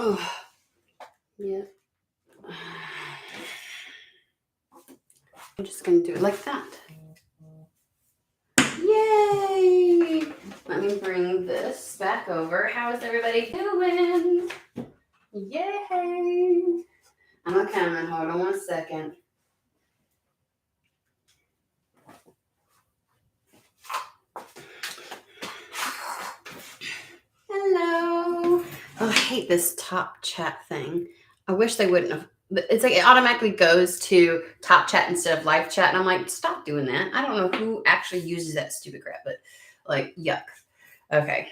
Oh, yeah. I'm just going to do it like that. Yay! Let me bring this back over. How is everybody doing? Yay! I'm coming. Hold on 1 second. Hello. Oh, I hate this top chat thing. I wish they wouldn't have. It's like it automatically goes to top chat instead of live chat. And I'm like, stop doing that. I don't know who actually uses that stupid crap, but like, yuck. Okay.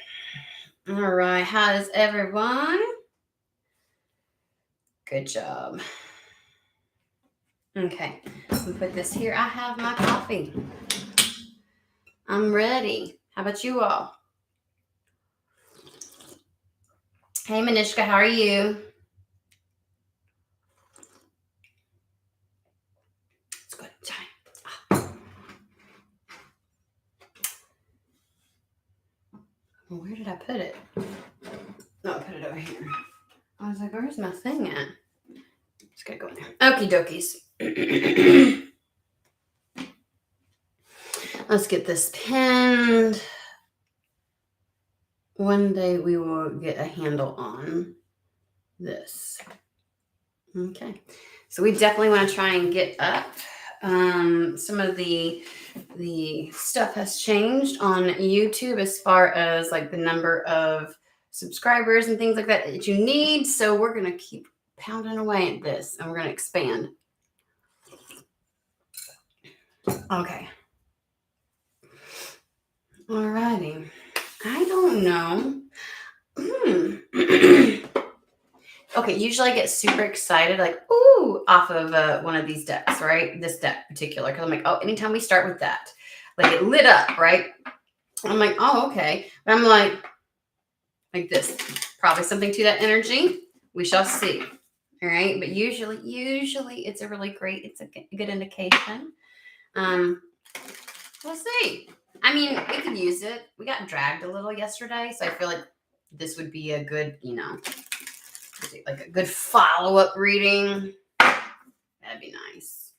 All right. How is everyone? Good job. Okay. We put this here. I have my coffee. I'm ready. How about you all? Hey, Manishka, how are you? It's good. Well, where did I put it? No, I put it over here. I was like, where's my thing at? Just gotta go in there. Okie dokies. Let's get this pinned. One day we will get a handle on this. Okay. So we definitely want to try and get up. Some of the stuff has changed on YouTube as far as like the number of subscribers and things like that you need. So we're going to keep pounding away at this and we're going to expand. Okay. Alrighty. I don't know. Okay, usually I get super excited, like, ooh, off of one of these decks, right? This deck in particular, because I'm like, oh, anytime we start with that, like it lit up, right? I'm like, oh, okay. But I'm like this. Probably something to that energy. We shall see. All right. But usually it's a really great, it's a good indication. We'll see. I mean, we could use it. We got dragged a little yesterday, so I feel like this would be a good, like a good follow-up reading. That'd be nice.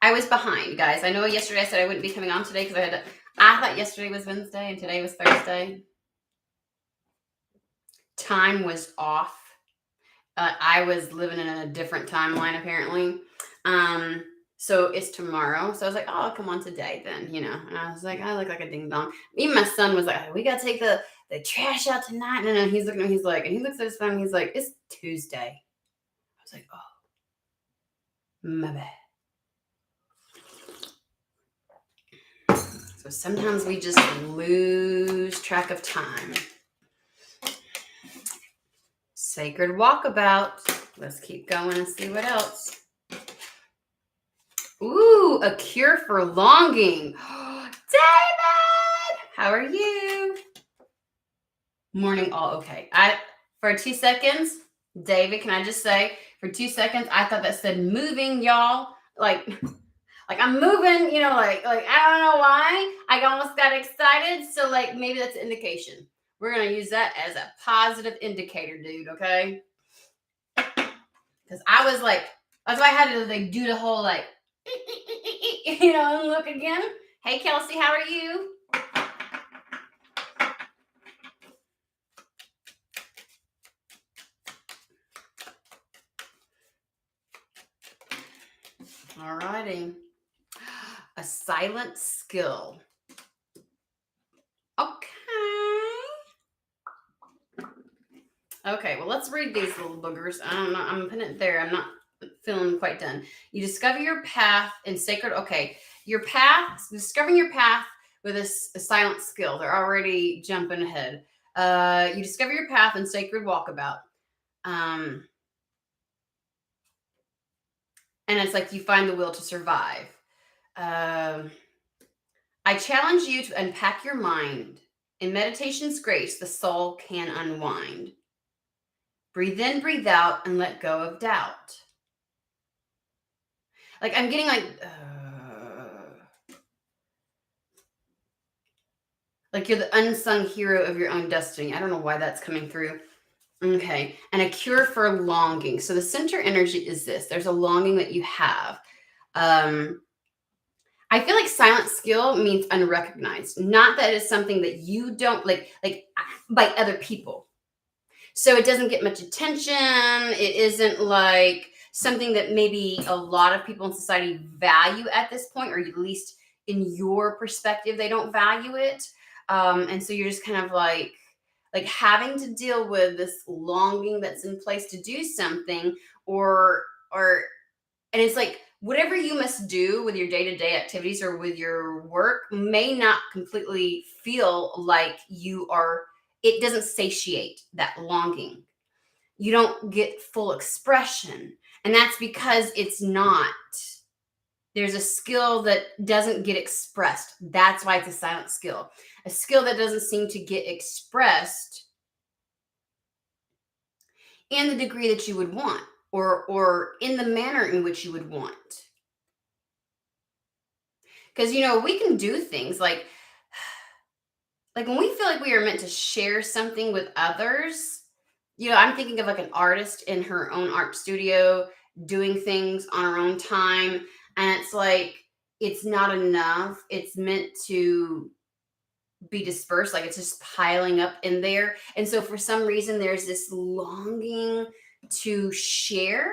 I was behind, guys. I know yesterday I said I wouldn't be coming on today because I thought yesterday was Wednesday and today was Thursday. Time was off. I was living in a different timeline apparently. So it's tomorrow. So I was like, oh, I'll come on today then, And I was like, I look like a ding dong. Even my son was like, we gotta take the trash out tonight. And he's looking at me, he's like, and he looks at his phone, and he's like, it's Tuesday. I was like, oh, my bad. So sometimes we just lose track of time. Sacred Walkabout. Let's keep going and see what else. Ooh, a cure for longing. David, how are you? Morning all okay. For 2 seconds, David, can I just say, for 2 seconds, I thought that said moving, y'all. Like I'm moving, like I don't know why. I almost got excited. So like maybe that's an indication. We're gonna use that as a positive indicator, dude. Okay. Because I was like, that's why I had to like do the whole like, and look again. Hey Kelsey, how are you? All righty. A silent skill. Okay, well, let's read these little boogers. I don't know. I'm putting it there. I'm not feeling quite done. You discover your path in sacred. Okay, discovering your path with a silent skill. They're already jumping ahead. You discover your path in sacred walkabout. And it's like you find the will to survive. I challenge you to unpack your mind. In meditation's grace, the soul can unwind. Breathe in, breathe out, and let go of doubt. Like I'm getting like you're the unsung hero of your own destiny. I don't know why that's coming through. Okay. And a cure for longing. So the center energy is this. There's a longing that you have. I feel like silent skill means unrecognized. Not that it's something that you don't like by other people. So it doesn't get much attention. It isn't like something that maybe a lot of people in society value at this point, or at least in your perspective, they don't value it. And so you're just kind of like having to deal with this longing that's in place to do something, or and it's like whatever you must do with your day-to-day activities or with your work may not completely feel like you are, it doesn't satiate that longing. You don't get full expression, and that's because it's not, there's a skill that doesn't get expressed. That's why it's a silent skill. A skill that doesn't seem to get expressed in the degree that you would want, or in the manner in which you would want. Because we can do things like when we feel like we are meant to share something with others. I'm thinking of like an artist in her own art studio doing things on her own time, and it's like it's not enough. It's meant to be dispersed, like it's just piling up in there. And so for some reason there's this longing to share,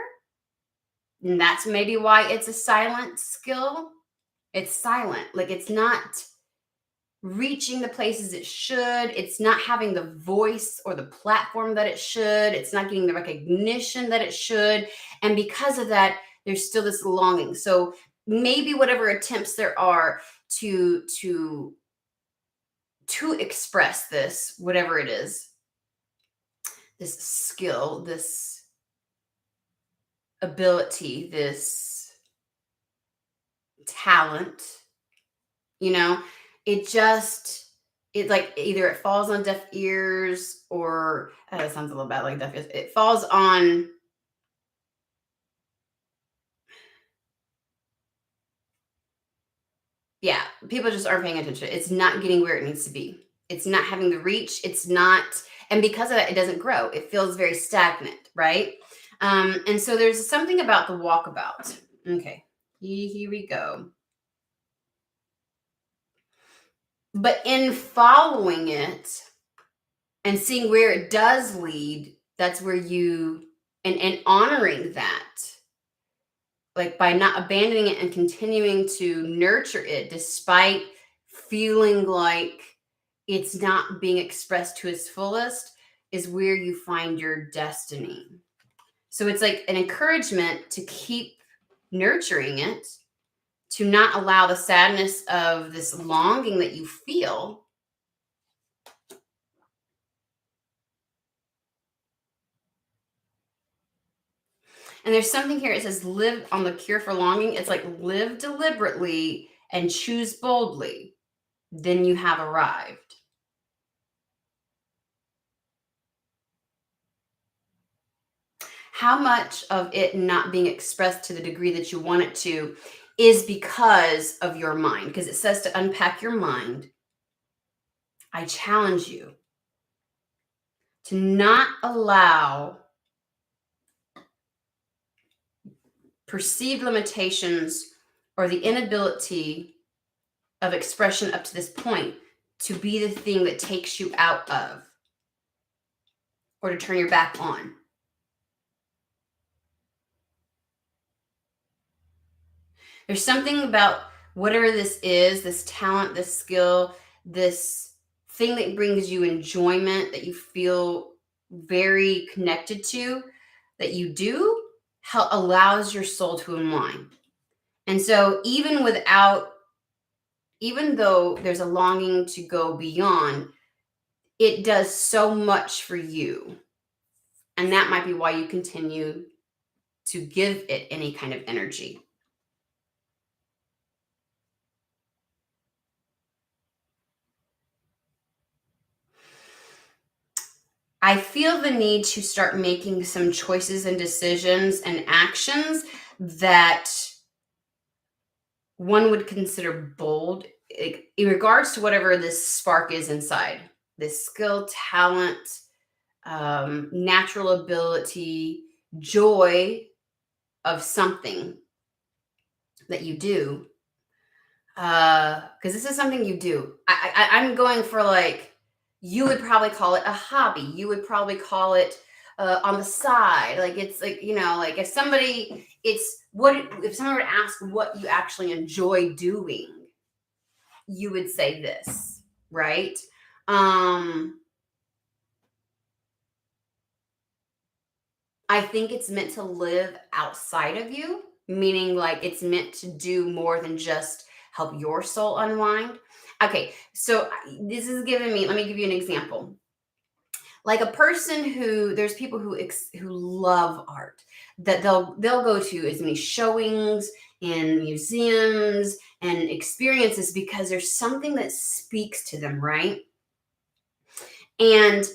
and that's maybe why it's a silent skill. It's silent, like it's not reaching the places it should. It's not having the voice or the platform that it should. It's not getting the recognition that it should. And because of that, there's still this longing. So maybe whatever attempts there are to express this, whatever it is, this skill, this ability, this talent, it just, it like either it falls on deaf ears, or that sounds a little bad like deaf ears. It falls on, yeah, people just aren't paying attention. It's not getting where it needs to be. It's not having the reach. It's not, and because of that, it doesn't grow. It feels very stagnant, right? And so there's something about the walkabout. Okay, here we go. But in following it and seeing where it does lead, that's where you, and honoring that, like by not abandoning it and continuing to nurture it despite feeling like it's not being expressed to its fullest, is where you find your destiny. So it's like an encouragement to keep nurturing it, to not allow the sadness of this longing that you feel. And there's something here. It says live on the cure for longing. It's like live deliberately and choose boldly. Then you have arrived. How much of it not being expressed to the degree that you want it to is because of your mind? Because it says to unpack your mind. I challenge you to not allow perceived limitations or the inability of expression up to this point to be the thing that takes you out of, or to turn your back on. There's something about whatever this is, this talent, this skill, this thing that brings you enjoyment, that you feel very connected to, that you do, allows your soul to unwind. And so even though there's a longing to go beyond, it does so much for you. And that might be why you continue to give it any kind of energy. I feel the need to start making some choices and decisions and actions that one would consider bold, in regards to whatever this spark is inside, this skill, talent, natural ability, joy of something that you do. Because this is something you do. I'm going for, like, you would probably call it a hobby. You would probably call it on the side. Like, it's like, like, if somebody, it's what if someone were to ask what you actually enjoy doing, you would say this, right? I think it's meant to live outside of you, meaning like it's meant to do more than just help your soul unwind. Okay, so this is giving me, let me give you an example. Like a person who, there's people who love art, that they'll go to as many showings in museums and experiences because there's something that speaks to them, right? And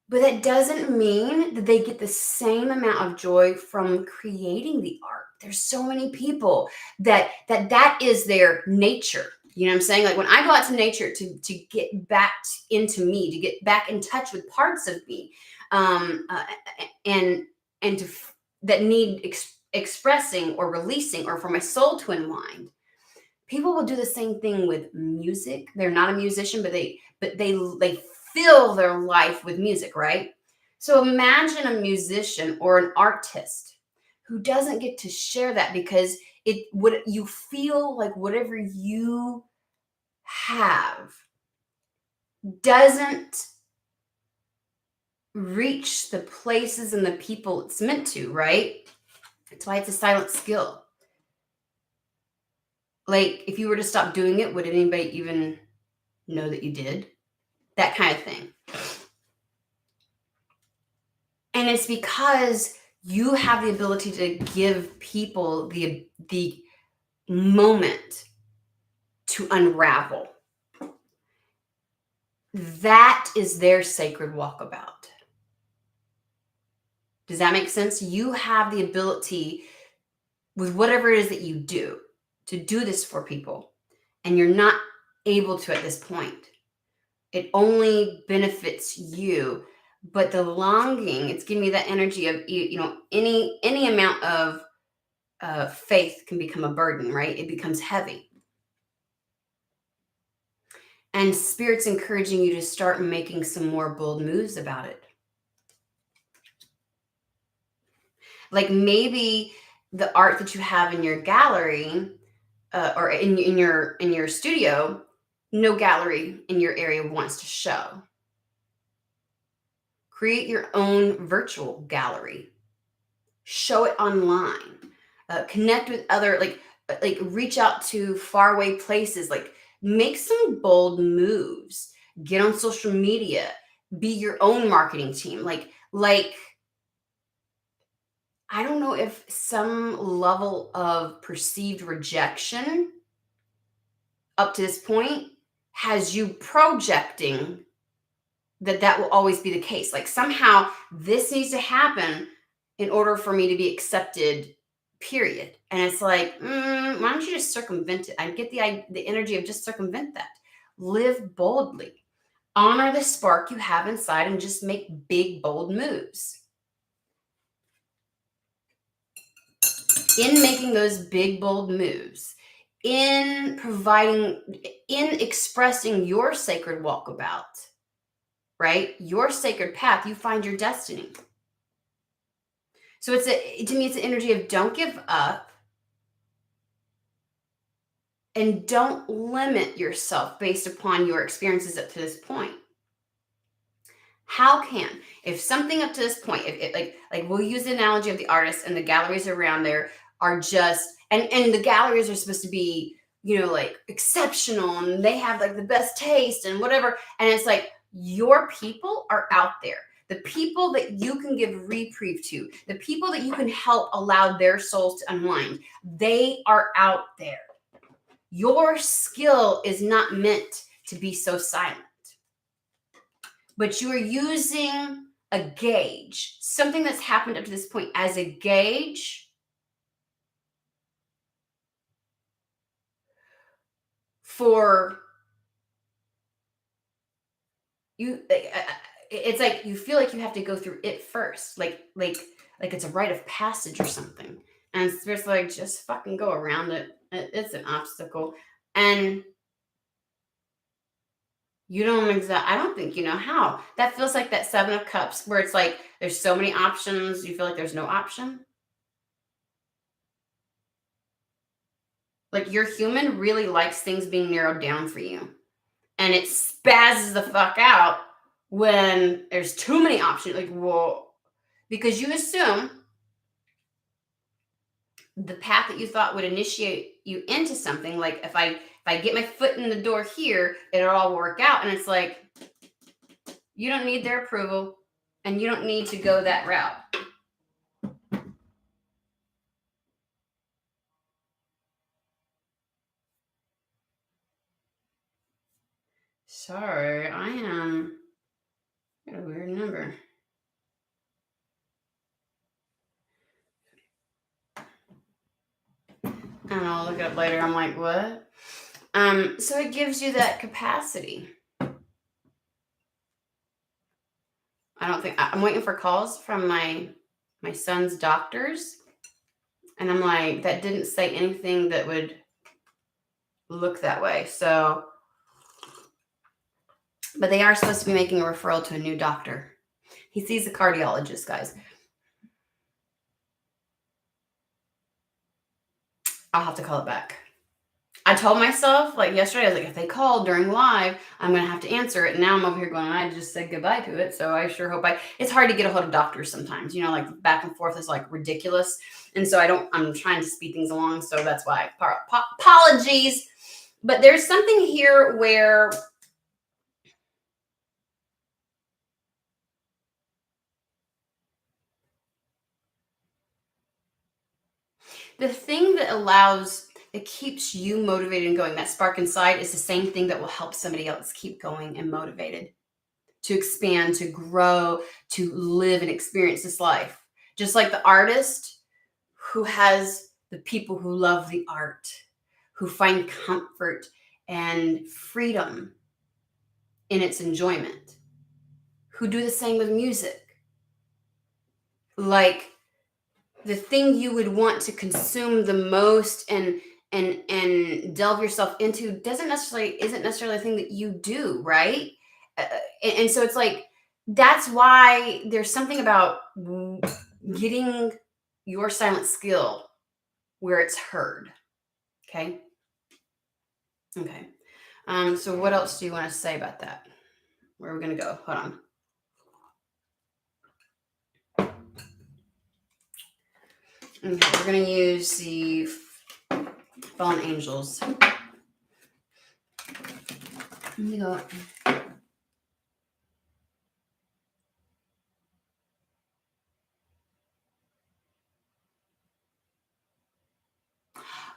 but that doesn't mean that they get the same amount of joy from creating the art. There's so many people that is their nature. You know what I'm saying? Like when I go out to nature to get back into me, to get back in touch with parts of me, um, uh, and that need expressing or releasing, or for my soul to unwind. People will do the same thing with music. They're not a musician, but they fill their life with music, right? So imagine a musician or an artist who doesn't get to share that, because it would you feel like whatever you have doesn't reach the places and the people it's meant to, right? That's why it's a silent skill. Like if you were to stop doing it, would anybody even know that you did? That kind of thing. And it's because you have the ability to give people the moment to unravel. That is their sacred walkabout. Does that make sense? You have the ability, with whatever it is that you do, to do this for people, and you're not able to at this point. It only benefits you. But the longing, it's giving me that energy of, any amount of faith can become a burden, right? It becomes heavy. And Spirit's encouraging you to start making some more bold moves about it. Like maybe the art that you have in your gallery, or in your studio, no gallery in your area wants to show. Create your own virtual gallery. Show it online. Connect with other, like reach out to faraway places. Like make some bold moves. Get on social media. Be your own marketing team. Like I don't know if some level of perceived rejection up to this point has you projecting that will always be the case. Like somehow this needs to happen in order for me to be accepted, period. And it's like, why don't you just circumvent it? I get the energy of just circumvent that. Live boldly. Honor the spark you have inside and just make big, bold moves. In making those big, bold moves, in expressing your sacred walkabout, right? Your sacred path, you find your destiny. So to me, it's an energy of don't give up and don't limit yourself based upon your experiences up to this point. If something up to this point, like we'll use the analogy of the artist, and the galleries around there are just, and the galleries are supposed to be, like exceptional, and they have like the best taste and whatever. And it's like, your people are out there. The people that you can give reprieve to, the people that you can help allow their souls to unwind, they are out there. Your skill is not meant to be so silent. But you are using a gauge, something that's happened up to this point, as a gauge for you. It's like you feel like you have to go through it first, like it's a rite of passage or something. And Spirit's like, just fucking go around it. It's an obstacle, and you don't I don't think you know how. That feels like that Seven of Cups, where it's like there's so many options. You feel like there's no option. Like your human really likes things being narrowed down for you. And it spazzes the fuck out when there's too many options. Like, whoa. Because you assume the path that you thought would initiate you into something, like if I get my foot in the door here, it'll all work out. And it's like, you don't need their approval and you don't need to go that route. Sorry, I got a weird number. And I'll look it up later. I'm like, what? So it gives you that capacity. I don't think I'm waiting for calls from my son's doctors. And I'm like, that didn't say anything that would look that way. So, but they are supposed to be making a referral to a new doctor. He sees a cardiologist, guys. I'll have to call it back. I told myself, like yesterday, I was like, if they call during live, I'm going to have to answer it. And now I'm over here going, I just said goodbye to it. So I sure hope it's hard to get a hold of doctors sometimes, like back and forth is like ridiculous. And so I'm trying to speed things along. So that's why, apologies. But there's something here where the thing that keeps you motivated and going, that spark inside, is the same thing that will help somebody else keep going and motivated to expand, to grow, to live and experience this life. Just like the artist who has the people who love the art, who find comfort and freedom in its enjoyment, who do the same with music. Like the thing you would want to consume the most and delve yourself into isn't necessarily the thing that you do, right? And so it's like, that's why there's something about getting your silent skill where it's heard. Okay. So what else do you want to say about that? Where are we going to go? Hold on. Okay, we're going to use the fallen angels. Let me go.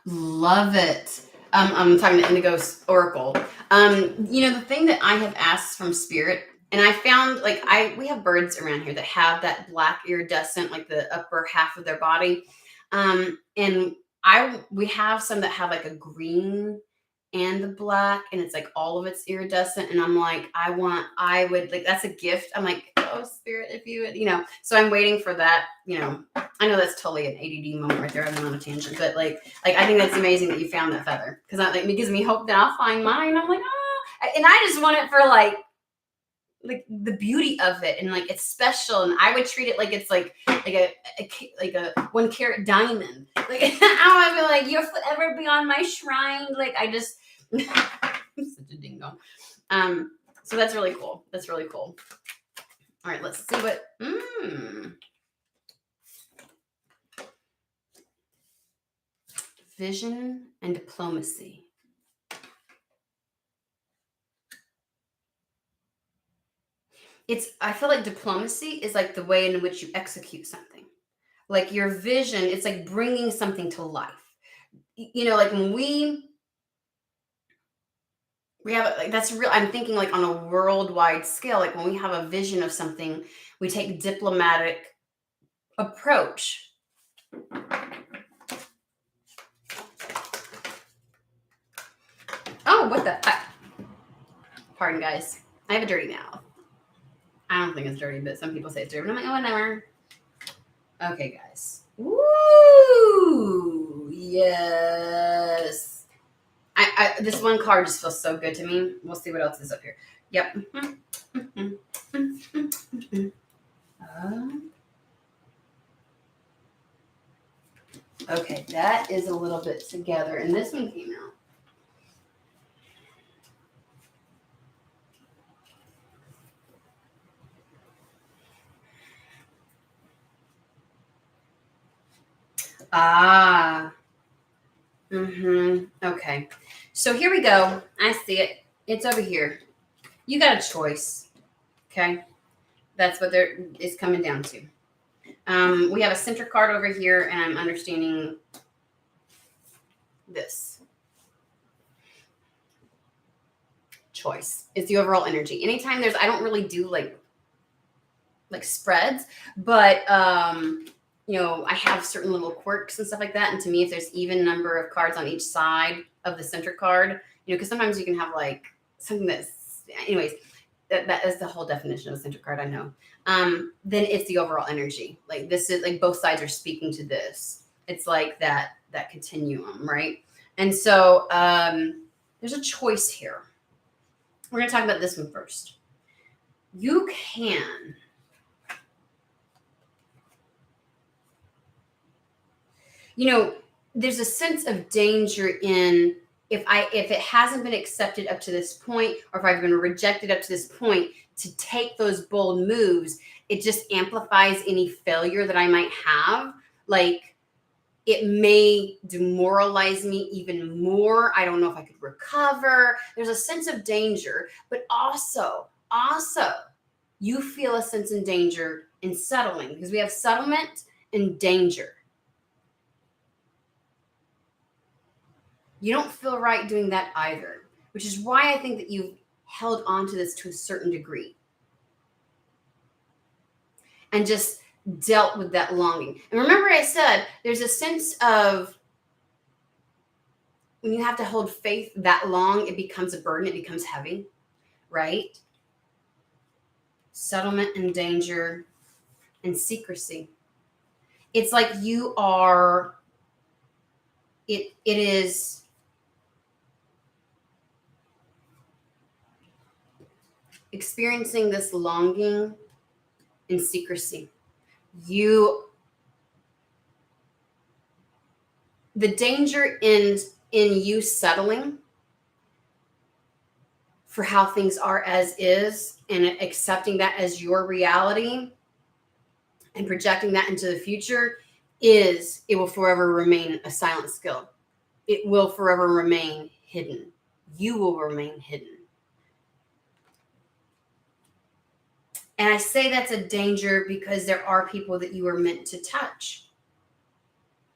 Love it. I'm talking to Indigo's Oracle. The thing that I have asked from Spirit, and I found, like, we have birds around here that have that black iridescent, like the upper half of their body. And we have some that have like a green and the black, and it's like all of it's iridescent. And I'm like, I would like, that's a gift. I'm like, oh, Spirit, if you would, so I'm waiting for that. I know that's totally an ADD moment right there. I've been on a tangent, but like I think that's amazing that you found that feather, because it gives me hope that I'll find mine. I'm like, and I just want it for like the beauty of it, and like it's special, and I would treat it like it's like a 1 carat diamond. Like I would be like, you'll forever be on my shrine. Like I just I'm such a ding dong. So that's really cool. That's really cool. All right, let's see what vision and diplomacy. I feel like diplomacy is like the way in which you execute something. Like your vision, it's like bringing something to life. Like when we have, like, that's real. I'm thinking like on a worldwide scale, like when we have a vision of something, we take diplomatic approach. Oh, what the heck? Pardon, guys. I have a dirty mouth. I don't think it's dirty, but some people say it's dirty. But I'm like, oh, whatever. Okay, guys. Woo! Yes. This one card just feels so good to me. We'll see what else is up here. Yep. Okay, that is a little bit together, and this one came out. Okay. So here we go. I see it. It's over here. You got a choice. Okay. That's what it's coming down to. We have a center card over here, and I'm understanding this. Choice. It's the overall energy. Anytime I don't really do like spreads, but I have certain little quirks and stuff like that. And to me, if there's even number of cards on each side of the center card, because sometimes you can have like something that's, anyways, that is the whole definition of a center card, I know. Then it's the overall energy. Like this is like both sides are speaking to this. It's like that continuum, right? And so there's a choice here. We're going to talk about this one first. You can there's a sense of danger in if it hasn't been accepted up to this point, or if I've been rejected up to this point, to take those bold moves, it just amplifies any failure that I might have. Like it may demoralize me even more. I don't know if I could recover. There's a sense of danger, but also you feel a sense of danger in settling, because we have settlement and danger. You don't feel right doing that either, which is why I think that you've held on to this to a certain degree and just dealt with that longing. And remember I said there's a sense of when you have to hold faith that long, it becomes a burden, it becomes heavy, right? Settlement and danger and secrecy. It's like you are, it is experiencing this longing in secrecy. The danger in you settling for how things are as is, and accepting that as your reality and projecting that into the future, it will forever remain a silent skill. It will forever remain hidden. You will remain hidden. And I say that's a danger because there are people that you are meant to touch,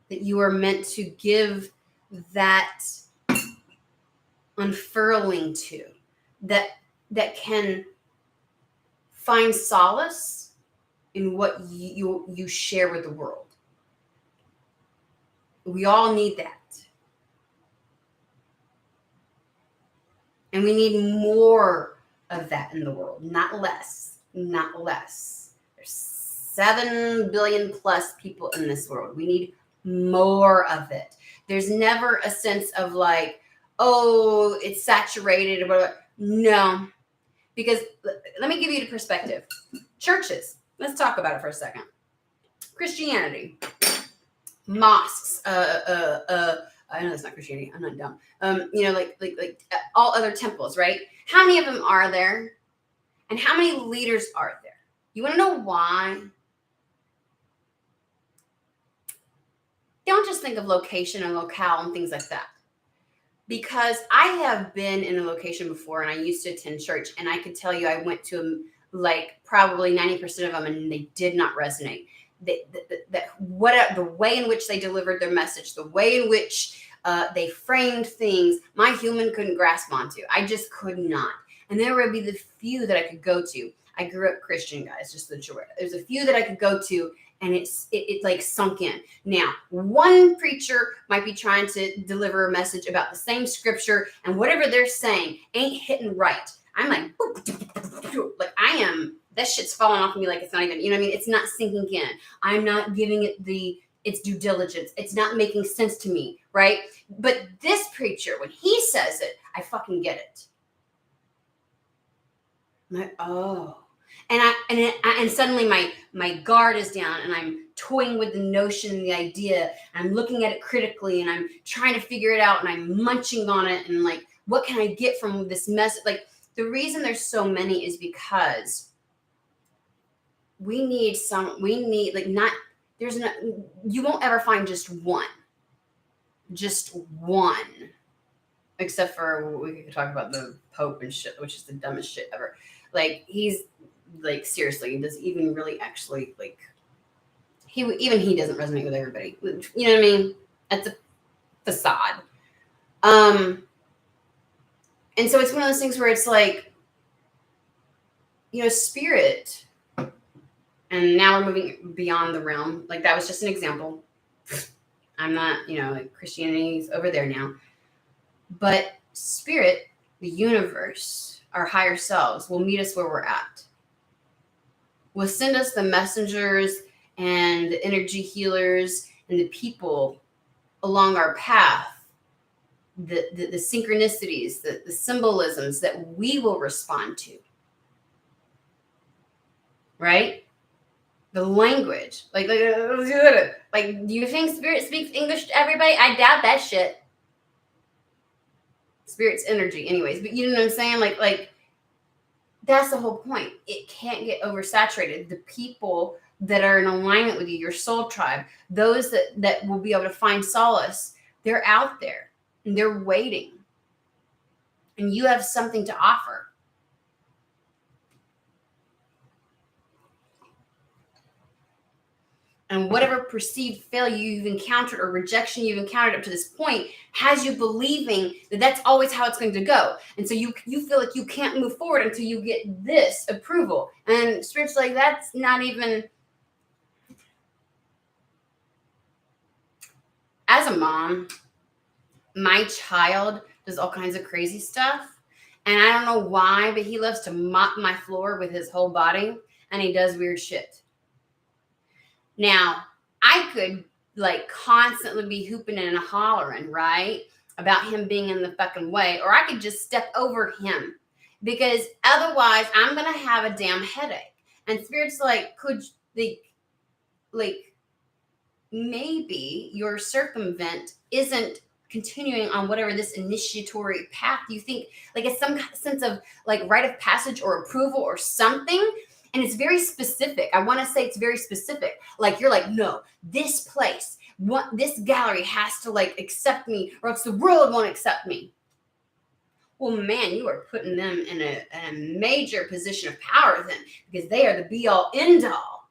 that you are meant to give that unfurling to, that can find solace in what you share with the world. We all need that. And we need more of that in the world, not less. Not less. There's 7 billion plus people in this world. We need more of it. There's never a sense of like, oh, it's saturated or whatever. No, because let me give you the perspective. Churches. Let's talk about it for a second. Christianity, mosques. I know that's not Christianity. I'm not dumb. Like all other temples, right? How many of them are there? And how many leaders are there? You want to know why? Don't just think of location and locale and things like that. Because I have been in a location before, and I used to attend church, and I could tell you I went to like probably 90% of them, and they did not resonate. The way in which they delivered their message, the way in which they framed things, my human couldn't grasp onto. I just could not. And there would be the few that I could go to. I grew up Christian, guys, just so that you're aware. There's a few that I could go to, and it like sunk in. Now, one preacher might be trying to deliver a message about the same scripture, and whatever they're saying ain't hitting right. I'm like, I am, that shit's falling off of me like it's not even, you know what I mean? It's not sinking in. I'm not giving it its due diligence. It's not making sense to me, right? But this preacher, when he says it, I fucking get it. I'm like, oh. And suddenly my guard is down, and I'm toying with the notion and the idea, and I'm looking at it critically, and I'm trying to figure it out, and I'm munching on it, and like, what can I get from this message? Like, the reason there's so many is because we need like, not, there's no, you won't ever find just one, except for, we could talk about the Pope and shit, which is the dumbest shit ever. Like, he's like, seriously, does even really actually, like, he doesn't resonate with everybody. You know what I mean? That's a facade. And so it's one of those things where it's like, you know, spirit, and now we're moving beyond the realm. Like, that was just an example. I'm not, you know, like, Christianity's over there now. But spirit, the universe, our higher selves will meet us where we're at. Will send us the messengers and the energy healers and the people along our path, the synchronicities, the symbolisms that we will respond to. Right? The language. Like, do you think spirit speaks English to everybody? I doubt that shit. Spirit's energy, anyways. But you know what I'm saying? Like that's the whole point. It can't get oversaturated. The people that are in alignment with you, your soul tribe, those that will be able to find solace, they're out there and they're waiting. And you have something to offer. And whatever perceived failure you've encountered or rejection you've encountered up to this point has you believing that that's always how it's going to go. And so you feel like you can't move forward until you get this approval. And Spirit's like, that's not even... As a mom, my child does all kinds of crazy stuff. And I don't know why, but he loves to mop my floor with his whole body. And he does weird shit. Now, I could like constantly be hooping and hollering, right, about him being in the fucking way, or I could just step over him, because otherwise I'm gonna have a damn headache. And Spirit's like, could like maybe your circumvent isn't continuing on whatever this initiatory path you think, like it's some sense of like rite of passage or approval or something. And it's very specific. I want to say it's very specific. Like, you're like, no, this place, this gallery has to like accept me, or else the world won't accept me. Well, man, you are putting them in a major position of power then, because they are the be all end all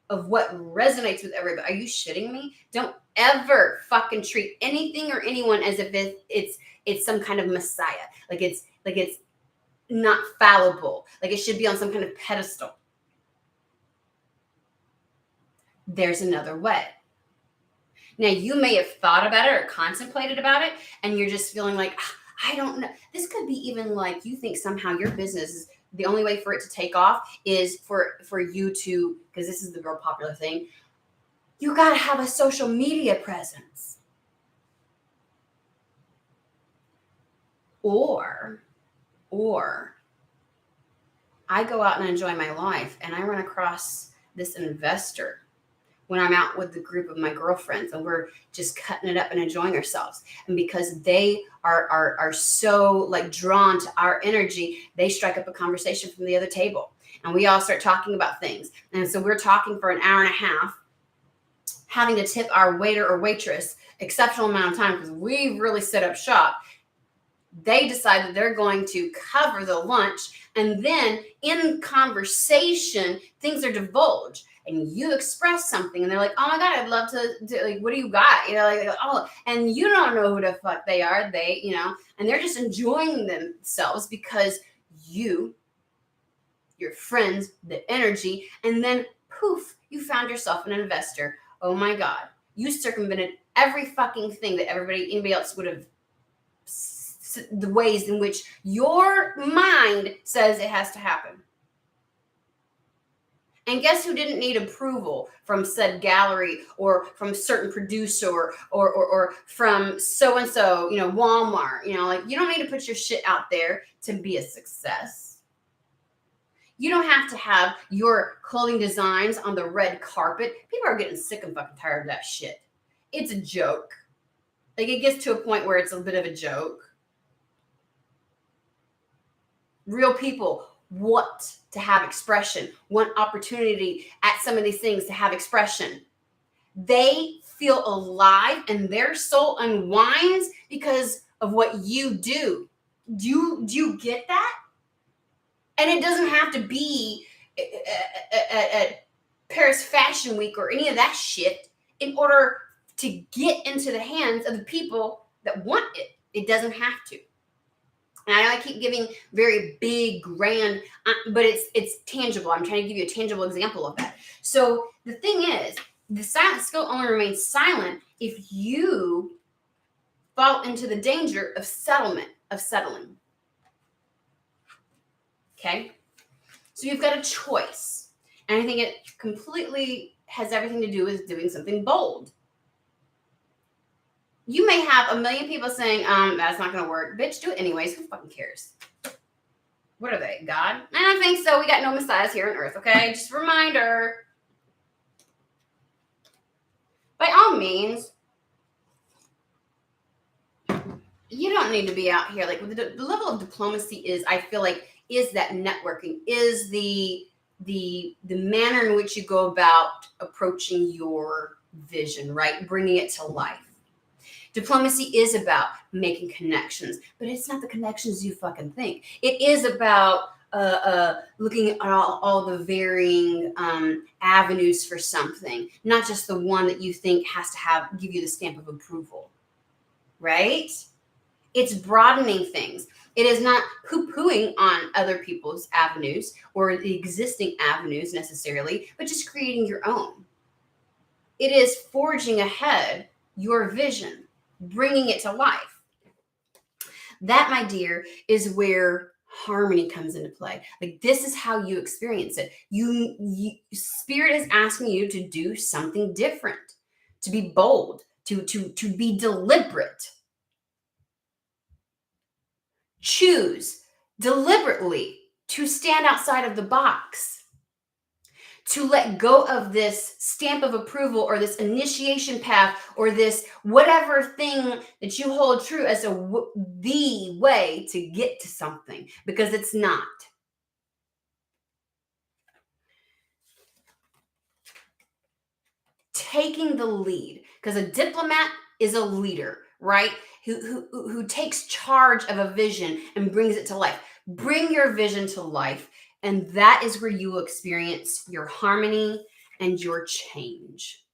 of what resonates with everybody. Are you shitting me? Don't ever fucking treat anything or anyone as if it's some kind of messiah. Like it's not fallible. Like it should be on some kind of pedestal. There's another way. Now, you may have thought about it or contemplated about it, and you're just feeling like, I don't know. This could be even like you think somehow your business is the only way for it to take off is for you to, because this is the real popular thing, you got to have a social media presence. Or I go out and enjoy my life, and I run across this investor when I'm out with the group of my girlfriends, and we're just cutting it up and enjoying ourselves. And because they are so like drawn to our energy, they strike up a conversation from the other table, and we all start talking about things. And so we're talking for an hour and a half, having to tip our waiter or waitress exceptional amount of time because we've really set up shop. They decide that they're going to cover the lunch, and then in conversation, things are divulged, and you express something, and they're like, "Oh my God, I'd love to like, what do you got?" You know, like, oh, and you don't know who the fuck they are. They, you know, and they're just enjoying themselves because you're your friends, the energy, and then poof, you found yourself an investor. Oh my God. You circumvented every fucking thing that anybody else would have, the ways in which your mind says it has to happen. And guess who didn't need approval from said gallery or from a certain producer or from so-and-so, Walmart, like you don't need to put your shit out there to be a success. You don't have to have your clothing designs on the red carpet. People are getting sick and fucking tired of that shit. It's a joke. Like it gets to a point where it's a bit of a joke. Real people want to have expression, want opportunity at some of these things to have expression. They feel alive and their soul unwinds because of what you do. Do you get that? And it doesn't have to be at Paris Fashion Week or any of that shit in order to get into the hands of the people that want it. It doesn't have to. And I know I keep giving very big, grand, but it's tangible. I'm trying to give you a tangible example of that. So the thing is, the silent skill only remains silent if you fall into the danger of settling. Okay? So you've got a choice. And I think it completely has everything to do with doing something bold. You may have a million people saying, that's not going to work. Bitch, do it anyways. Who fucking cares? What are they, God? I don't think so. We got no messiahs here on earth, okay? Just a reminder. By all means, you don't need to be out here. Like, the level of diplomacy is, I feel like, is that networking, is the manner in which you go about approaching your vision, right? Bringing it to life. Diplomacy is about making connections, but it's not the connections you fucking think. It is about looking at all the varying avenues for something, not just the one that you think has to give you the stamp of approval, right? It's broadening things. It is not poo-pooing on other people's avenues or the existing avenues necessarily, but just creating your own. It is forging ahead your vision, bringing it to life. That, my dear, is where harmony comes into play. Like, this is how you experience it. Spirit is asking you to do something different, to be bold, to be deliberate. Choose deliberately to stand outside of the box, to let go of this stamp of approval or this initiation path or this whatever thing that you hold true as the way to get to something, because it's not. Taking the lead, because a diplomat is a leader, right? Who takes charge of a vision and brings it to life. Bring your vision to life. And that is where you will experience your harmony and your change.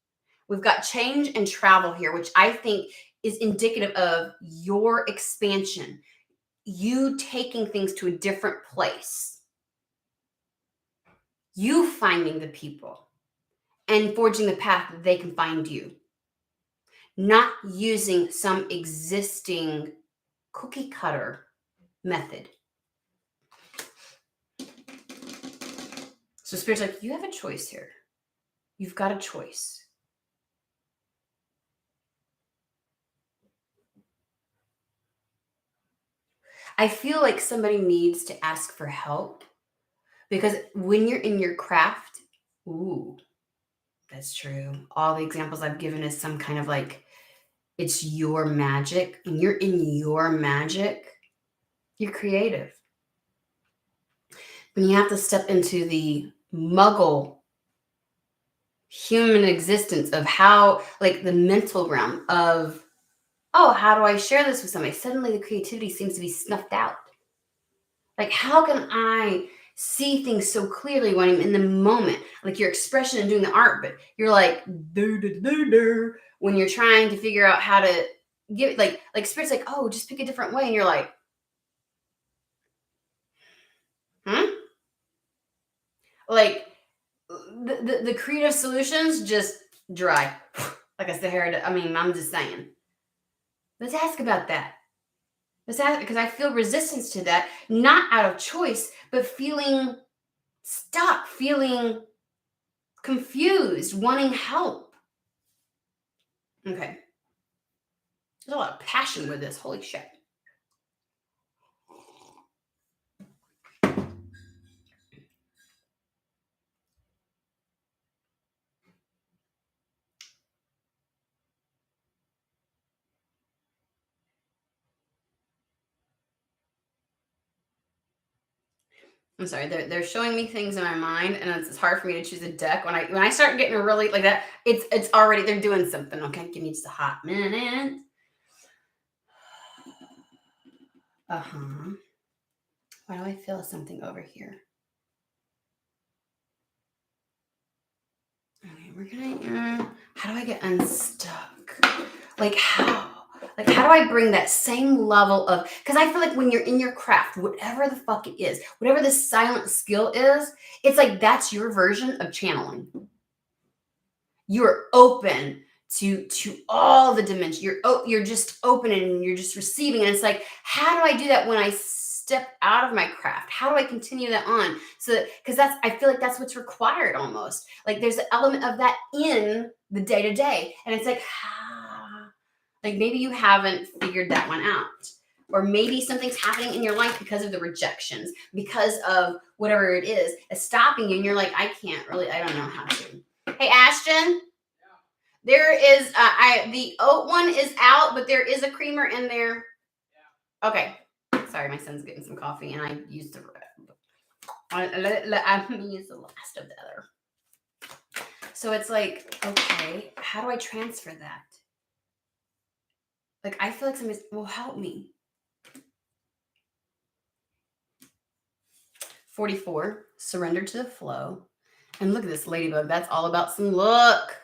We've got change and travel here, which I think is indicative of your expansion, you taking things to a different place, you finding the people and forging the path that they can find you, not using some existing cookie cutter method. So Spirit's like, you have a choice here. You've got a choice. I feel like somebody needs to ask for help, because when you're in your craft, ooh, that's true. All the examples I've given is some kind of like, it's your magic. When you're in your magic, you're creative. When you have to step into the muggle human existence of how, like the mental realm of, oh, how do I share this with somebody? Suddenly the creativity seems to be snuffed out. Like, how can I see things so clearly when I'm in the moment? Like your expression and doing the art, but you're like, when you're trying to figure out how to give it, like Spirit's like, oh, just pick a different way. And you're like, Like the creative solutions just dry. Like I said, I mean, I'm just saying. Let's ask about that. Let's ask because I feel resistance to that, not out of choice, but feeling stuck, feeling confused, wanting help. Okay. There's a lot of passion with this. Holy shit. I'm sorry, they're showing me things in my mind, and it's hard for me to choose a deck when I start getting really like that. It's already they're doing something. Okay, give me just a hot minute. Why do I feel something over here? Okay, we're gonna. How do I get unstuck? Like how? Like how do I bring that same level of? Because I feel like when you're in your craft, whatever the fuck it is, whatever the silent skill is, it's like that's your version of channeling. You're open to all the dimensions. You're just open and you're just receiving. And it's like, how do I do that when I step out of my craft? How do I continue that on? So because I feel like that's what's required almost. Like there's an element of that in the day to day. And it's like, like maybe you haven't figured that one out. Or maybe something's happening in your life because of the rejections, because of whatever it is, it's stopping you. And you're like, I don't know how to. Hey, Ashton, there is the oat one is out, but there is a creamer in there. Okay. Sorry, my son's getting some coffee, and I used the I'm gonna use the last of the other. So it's like, okay, how do I transfer that? Like I feel like somebody will help me. 44, surrender to the flow. And look at this ladybug. That's all about some look.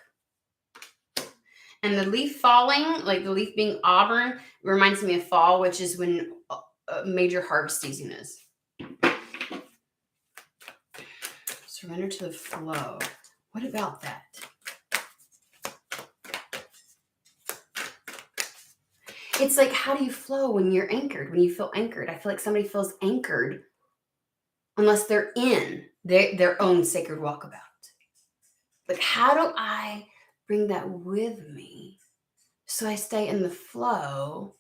And the leaf falling, like the leaf being auburn, reminds me of fall, which is when major harvest season is. Surrender to the flow. What about that? It's like, how do you flow when you're anchored? When you feel anchored, I feel like somebody feels anchored unless they're in their own sacred walkabout. Like, how do I bring that with me so I stay in the flow?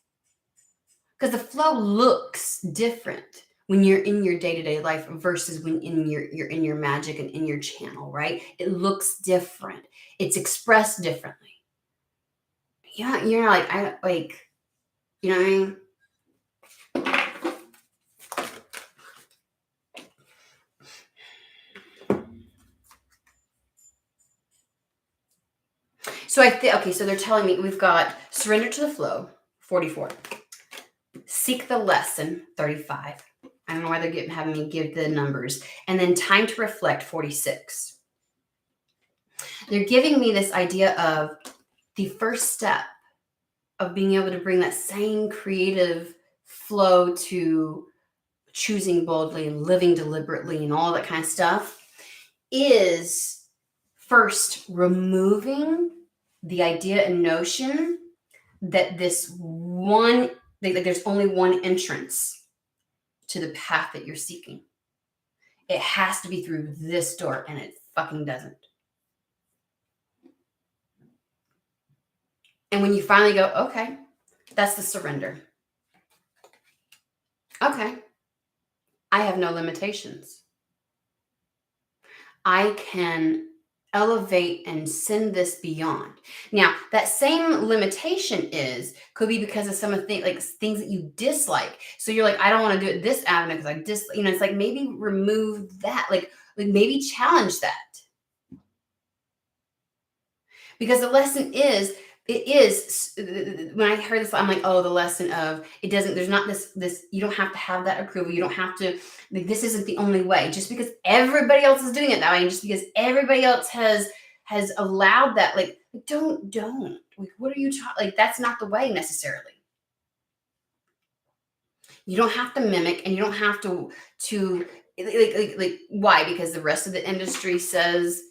Because the flow looks different when you're in your day-to-day life versus when you're in your magic and in your channel, right? It looks different. It's expressed differently. Yeah, you're like, you know what I mean? So so they're telling me we've got surrender to the flow, 44. Seek the lesson, 35. I don't know why they're having me give the numbers. And then time to reflect, 46. They're giving me this idea of the first step of being able to bring that same creative flow to choosing boldly and living deliberately and all that kind of stuff is first removing the idea and notion that there's only one entrance to the path that you're seeking. It has to be through this door, and it fucking doesn't. And when you finally go, okay, that's the surrender. Okay, I have no limitations. I can elevate and send this beyond. Now, that same limitation could be because of some of things that you dislike. So you're like, I don't want to do it this avenue because I it's like maybe remove that, like maybe challenge that. Because the lesson is, when I heard this, I'm like, oh, the lesson of there's not this, you don't have to have that approval. You don't have to, this isn't the only way. Just because everybody else is doing it that way, and just because everybody else has allowed that, don't. Like, what are you talking? Like, that's not the way necessarily. You don't have to mimic, and you don't have to why? Because the rest of the industry says,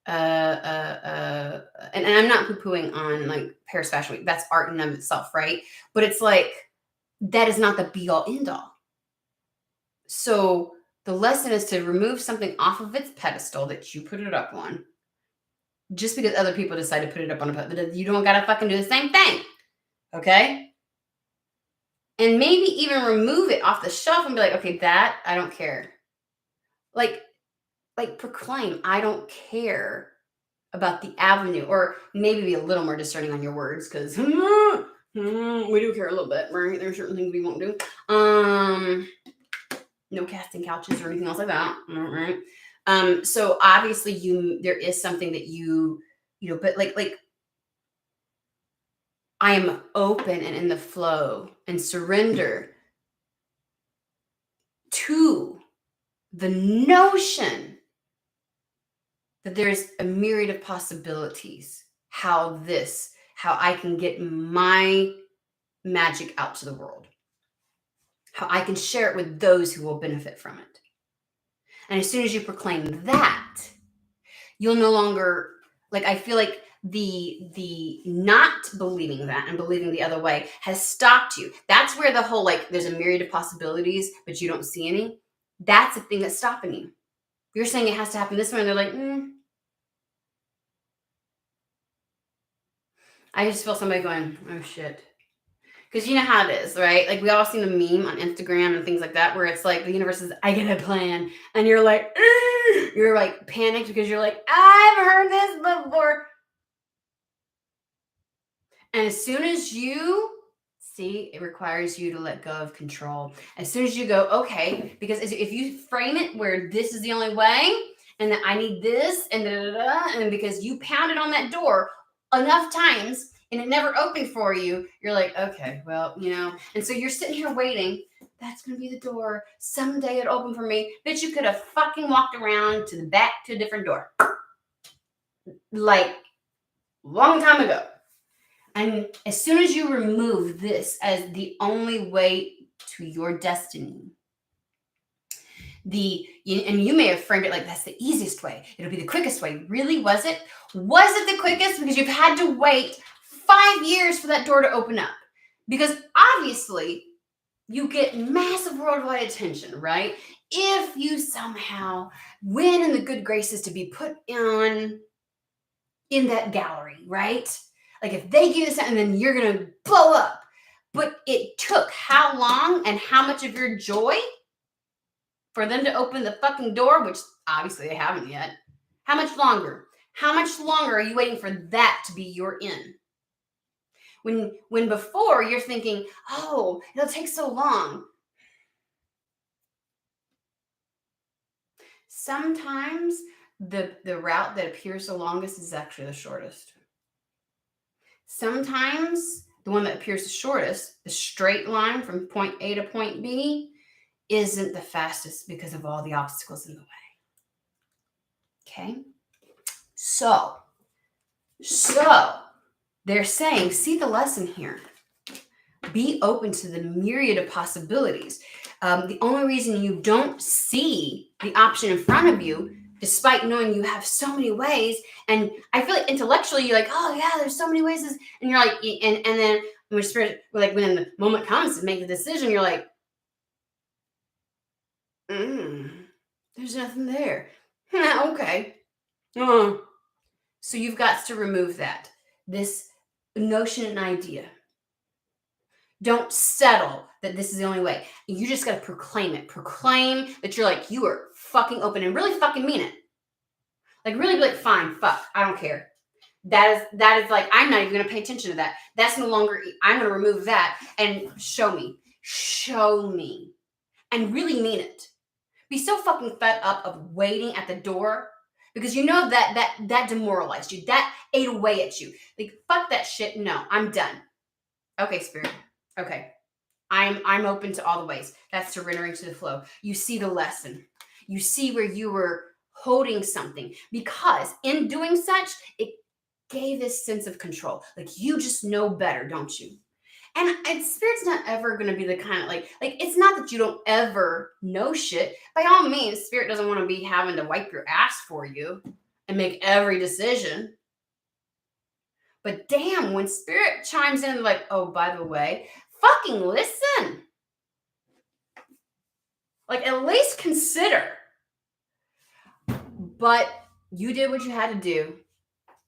and I'm not poo-pooing on like Paris Fashion Week. That's art in and of itself, right? But it's like, that is not the be all end all. So the lesson is to remove something off of its pedestal that you put it up on, just because other people decide to put it up on a pedestal. You don't gotta fucking do the same thing. Okay? And maybe even remove it off the shelf and be like, okay, that I don't care. Like proclaim, I don't care about the avenue, or maybe be a little more discerning on your words, because we do care a little bit, right? There's certain things we won't do. No casting couches or anything else like that, right? So obviously there is something that but like I am open and in the flow and surrender to the notion that there's a myriad of possibilities how I can get my magic out to the world, how I can share it with those who will benefit from it. And as soon as you proclaim that, you'll no longer, like, I feel like the not believing that and believing the other way has stopped you. That's where the whole, like, there's a myriad of possibilities, but you don't see any. That's the thing that's stopping you. You're saying it has to happen this way, and they're like, I just feel somebody going, oh shit. Because you know how it is, right? Like, we all seen the meme on Instagram and things like that, where it's like the universe is, I get a plan. And you're like, you're like panicked because you're like, I've heard this before. And as soon as you see, it requires you to let go of control. As soon as you go, okay, because if you frame it where this is the only way, and that I need this, and and because you pounded on that door enough times and it never opened for you, you're like, okay, well, and so you're sitting here waiting. That's going to be the door. Someday it'll open for me. Bitch, you could have fucking walked around to the back to a different door. Like, long time ago. And as soon as you remove this as the only way to your destiny, and you may have framed it like, that's the easiest way. It'll be the quickest way. Really? Was it? Was it the quickest? Because you've had to wait 5 years for that door to open up. Because obviously you get massive worldwide attention, right? If you somehow win in the good graces to be put in that gallery, right? Like, if they give us that, and then you're going to blow up. But it took how long and how much of your joy for them to open the fucking door, which obviously they haven't yet. How much longer? How much longer are you waiting for that to be your in? When before you're thinking, oh, it'll take so long. Sometimes the route that appears the longest is actually the shortest. Sometimes the one that appears the shortest, the straight line from point A to point B, isn't the fastest because of all the obstacles in the way. Okay? So they're saying, see the lesson here. Be open to the myriad of possibilities. The only reason you don't see the option in front of you, despite knowing you have so many ways, and I feel like intellectually you're like, oh yeah, there's so many ways, and you're like, and then when spirit, like, when the moment comes to make the decision, you're like, there's nothing there. Okay. So you've got to remove this notion and idea. Don't settle that this is the only way. You just got to proclaim it. Proclaim that you're like, you are fucking open, and really fucking mean it. Like, really be like, fine, fuck, I don't care. That is like, I'm not even going to pay attention to that. That's no longer, I'm going to remove that and show me, and really mean it. Be so fucking fed up of waiting at the door, because you know that demoralized you. That ate away at you. Like, fuck that shit. No, I'm done. Okay, spirit. Okay. I'm open to all the ways. That's surrendering to the flow. You see the lesson. You see where you were holding something, because in doing such, it gave this sense of control. Like, you just know better, don't you? And spirit's not ever going to be the kind of like it's not that you don't ever know shit. By all means, spirit doesn't want to be having to wipe your ass for you and make every decision. But damn, when spirit chimes in like, oh, by the way, fucking listen. Like, at least consider. But you did what you had to do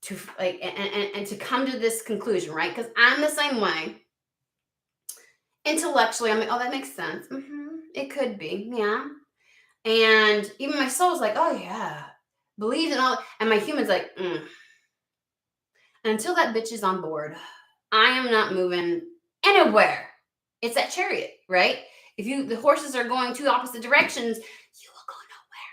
to like and to come to this conclusion, right? Because I'm the same way. Intellectually, I'm like, oh, that makes sense. It could be, yeah. And even my soul's like, oh yeah, believes in all. And my human's like, And until that bitch is on board, I am not moving anywhere. It's that chariot, right? If the horses are going two opposite directions, you will go nowhere.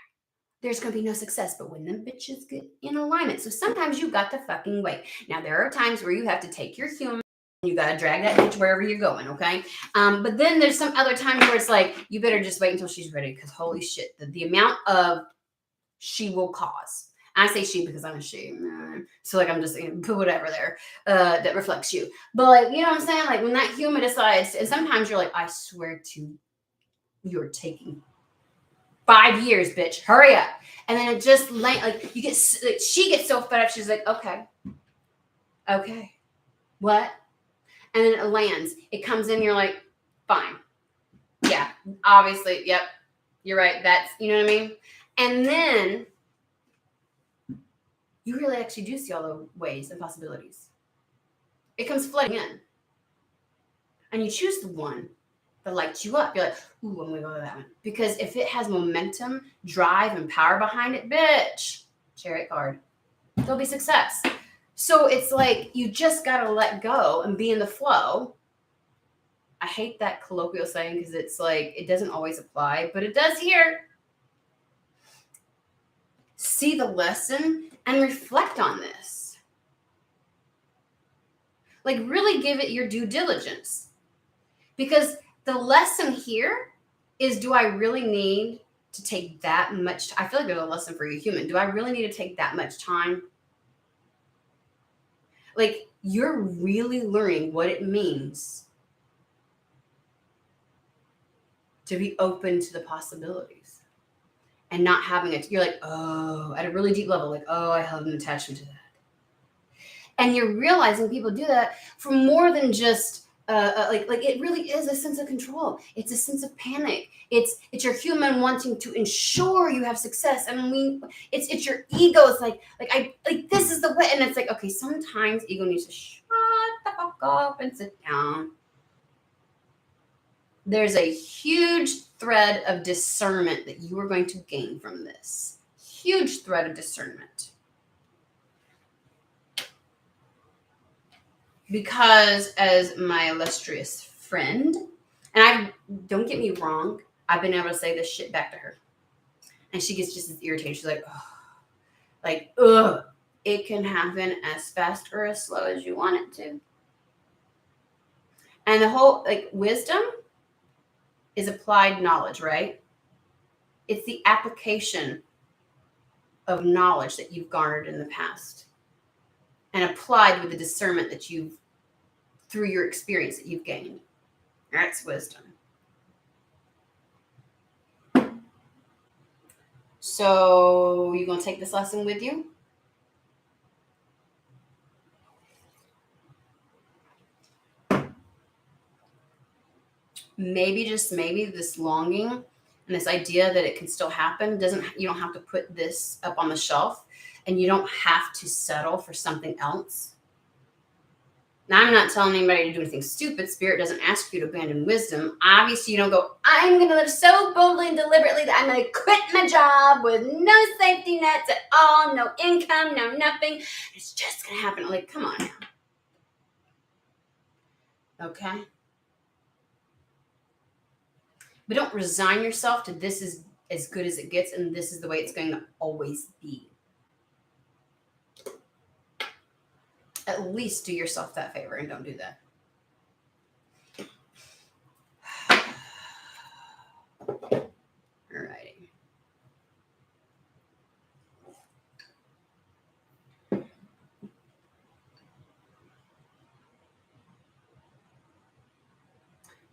There's going to be no success. But when them bitches get in alignment, so sometimes you got to fucking wait. Now, there are times where you have to take your human, you got to drag that bitch wherever you're going, okay? But then there's some other times where it's like, you better just wait until she's ready, because holy shit, the amount of she will cause. I say she because I'm a she. So like I'm just put whatever there that reflects you. But like, you know what I'm saying? Like when that human decides, and sometimes you're like, I swear to you're taking 5 years, bitch. Hurry up. And then it just like you get like, she gets so fed up, she's like, okay. What? And then it lands. It comes in, you're like, fine. Yeah, obviously, yep. You're right. That's, you know what I mean? And then you really actually do see all the ways and possibilities. It comes flooding in. And you choose the one that lights you up. You're like, ooh, I'm going to go to that one. Because if it has momentum, drive, and power behind it, bitch, chariot card, there'll be success. So it's like you just got to let go and be in the flow. I hate that colloquial saying because it's like it doesn't always apply, but it does here. See the lesson and reflect on this. Like really give it your due diligence. Because the lesson here is, do I really need to take that much? I feel like there's a lesson for you human. Do I really need to take that much time? Like you're really learning what it means to be open to the possibilities and not having it. You're like, oh, at a really deep level, like, oh, I have an attachment to that. And you're realizing people do that for more than just like it really is a sense of control. It's a sense of panic. It's your human wanting to ensure you have success. And it's your ego. It's like this is the way. And it's like, okay, sometimes ego needs to shut the fuck up and sit down. There's a huge thread of discernment that you are going to gain from this. Huge thread of discernment. Because as my illustrious friend, and don't get me wrong, I've been able to say this shit back to her. And she gets just as irritated. She's like, ugh, it can happen as fast or as slow as you want it to. And the whole, like, wisdom is applied knowledge, right? It's the application of knowledge that you've garnered in the past and applied with the discernment that you've, through your experience that you've gained. That's wisdom. So you going to take this lesson with you? Maybe, just maybe, this longing and this idea that it can still happen you don't have to put this up on the shelf, and you don't have to settle for something else. Now, I'm not telling anybody to do anything stupid. Spirit doesn't ask you to abandon wisdom. Obviously, you don't go, I'm going to live so boldly and deliberately that I'm going to quit my job with no safety nets at all, no income, no nothing. It's just going to happen. Like, come on now. Okay? But don't resign yourself to this is as good as it gets and this is the way it's going to always be. At least do yourself that favor and don't do that. Alrighty.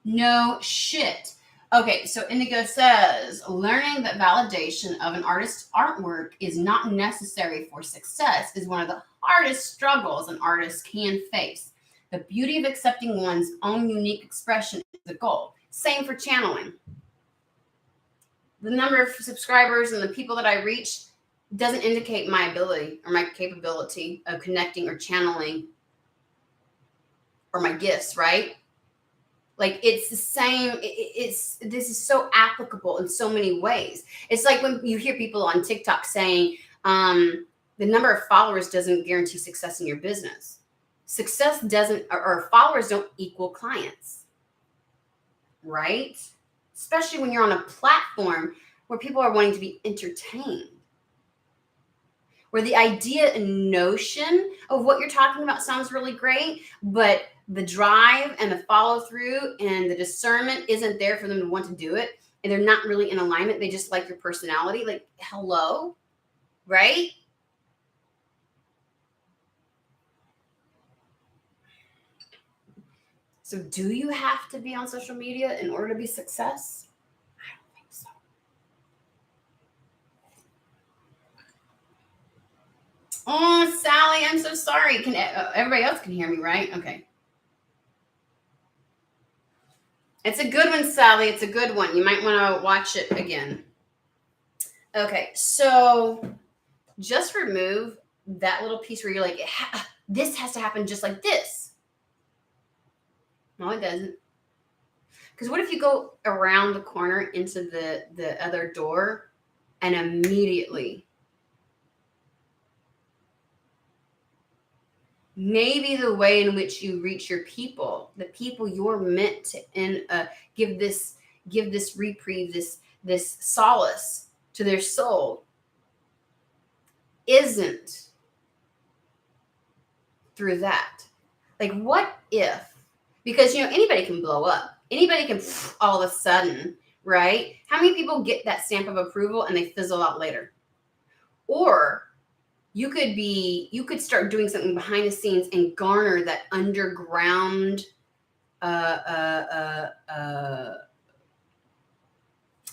No shit. Okay, so Indigo says learning that validation of an artist's artwork is not necessary for success is one of the hardest struggles an artist can face. The beauty of accepting one's own unique expression is the goal. Same for channeling. The number of subscribers and the people that I reach doesn't indicate my ability or my capability of connecting or channeling or my gifts, right? Like it's the same. This is so applicable in so many ways. It's like when you hear people on TikTok saying the number of followers doesn't guarantee success in your business. Success doesn't, or followers don't equal clients, right? Especially when you're on a platform where people are wanting to be entertained, where the idea and notion of what you're talking about sounds really great, but the drive and the follow through and the discernment isn't there for them to want to do it. And they're not really in alignment. They just like your personality. Like, hello, right? So do you have to be on social media in order to be success? I don't think so. Oh, Sally, I'm so sorry. Can everybody else can hear me, right? Okay. It's a good one, Sally. It's a good one. You might want to watch it again. Okay, so just remove that little piece where you're like, this has to happen just like this. No, it doesn't. Because what if you go around the corner into the other door and immediately maybe the way in which you reach your people, the people you're meant to give this reprieve, this solace to their soul, isn't through that. Like, what if? Because anybody can blow up. Anybody can all of a sudden, right? How many people get that stamp of approval and they fizzle out later? Or you could start doing something behind the scenes and garner that underground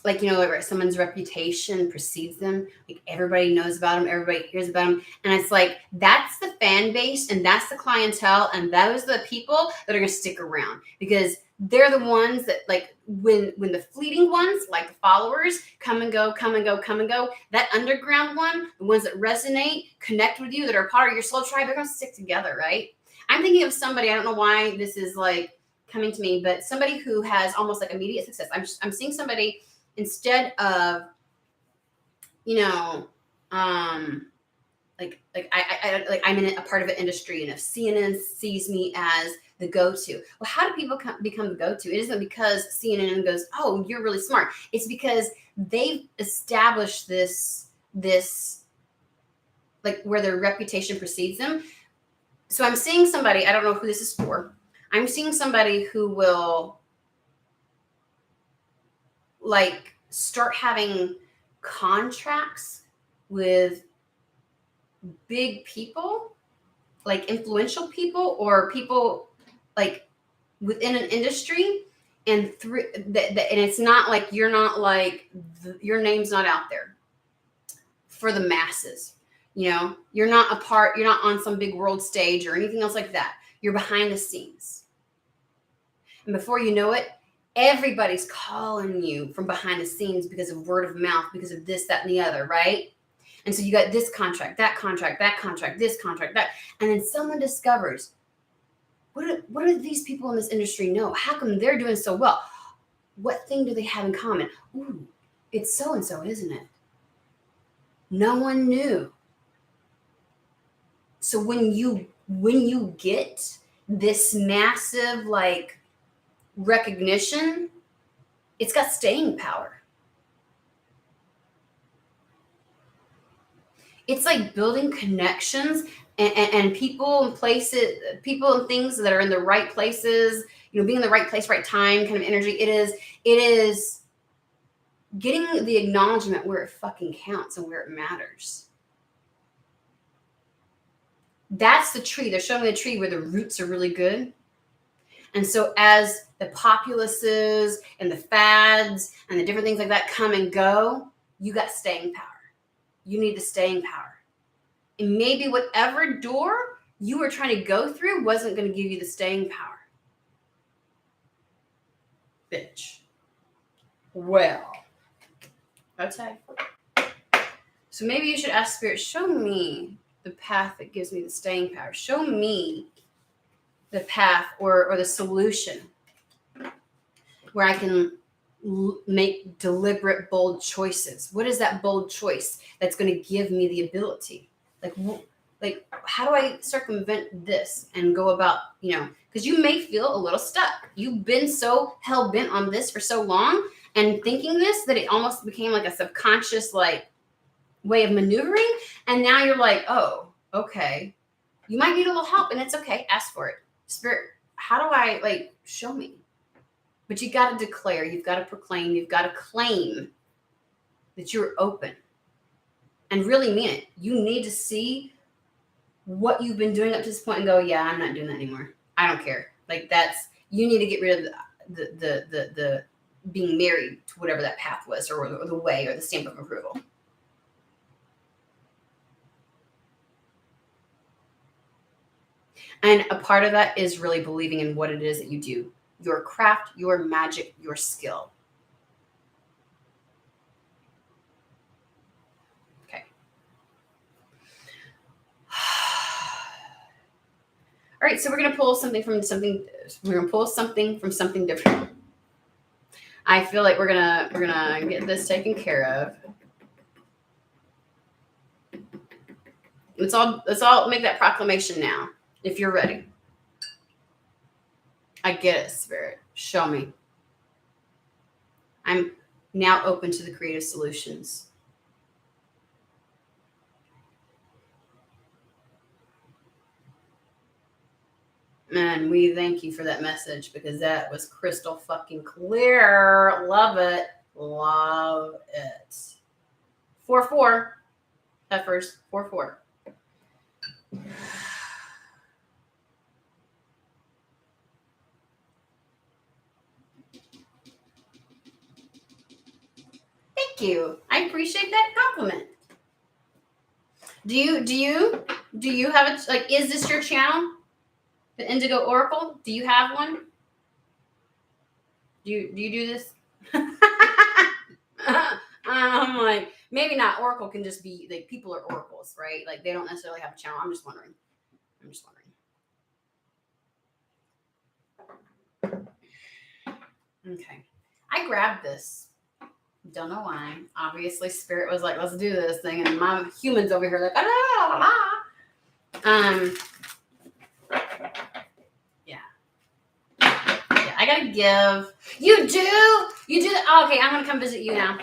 like where someone's reputation precedes them, like everybody knows about them, everybody hears about them, and it's like that's the fan base and that's the clientele and those are the people that are going to stick around because they're the ones that, like, when the fleeting ones, like the followers, come and go, that underground one, the ones that resonate, connect with you, that are part of your soul tribe, they're going to stick together, right? I'm thinking of somebody, I don't know why this is like coming to me, but somebody who has almost like immediate success. I'm seeing somebody, instead of I'm in a part of an industry, and if CNN sees me as the go-to, well, how do people become the go-to? It isn't because CNN goes, oh, you're really smart. It's because they've established this like where their reputation precedes them. So I'm seeing somebody, I don't know who this is for. I'm seeing somebody who will like start having contracts with big people, like influential people or people like within an industry, and through that, and it's not like you're not like your name's not out there for the masses. You're not a part, you're not on some big world stage or anything else like that. You're behind the scenes. And before you know it, everybody's calling you from behind the scenes because of word of mouth, because of this, that, and the other, right? And so you got this contract, that contract, that contract, this contract, that. And then someone discovers, what do these people in this industry know? How come they're doing so well? What thing do they have in common? Ooh, it's so-and-so, isn't it? No one knew. So when you get this massive like recognition, it's got staying power. It's like building connections and people and places, people and things that are in the right places, being in the right place, right time kind of energy. It is getting the acknowledgement where it fucking counts and where it matters. That's the tree. They're showing me the tree where the roots are really good. And so as the populaces and the fads and the different things like that come and go, you got staying power. You need the staying power. And maybe whatever door you were trying to go through wasn't going to give you the staying power. Bitch. Well, okay. So maybe you should ask Spirit, show me the path that gives me the staying power. Show me the path or the solution where I can make deliberate, bold choices. What is that bold choice that's going to give me the ability? Like, how do I circumvent this and go about, because you may feel a little stuck. You've been so hell-bent on this for so long and thinking this that it almost became like a subconscious, way of maneuvering. And now you're like, oh, okay. You might need a little help, and it's okay. Ask for it. Spirit, how do I, show me? But you got to declare, you've got to proclaim, you've got to claim that you're open and really mean it. You need to see what you've been doing up to this point and go, yeah, I'm not doing that anymore. I don't care. You need to get rid of the being married to whatever that path was or the way or the stamp of approval. And a part of that is really believing in what it is that you do. Your craft, your magic, your skill. Okay. All right, so we're going to pull something from something. We're going to pull something from something different. I feel like we're gonna get this taken care of. Let's all make that proclamation now. If you're ready. I get it, Spirit. Show me. I'm now open to the creative solutions. Man, we thank you for that message because that was crystal fucking clear. Love it. Love it. 4-4. Heifers. 4-4. Thank you. I appreciate that compliment. Do you have it? Is this your channel? The Indigo Oracle? Do you have one? Do you do this? I'm like, maybe not. Oracle can just be people are oracles, right? They don't necessarily have a channel. I'm just wondering. Okay. I grabbed this. Don't know why. Obviously, Spirit was like, let's do this thing. And my humans over here Yeah, I gotta give. You do? Okay, I'm gonna come visit you now.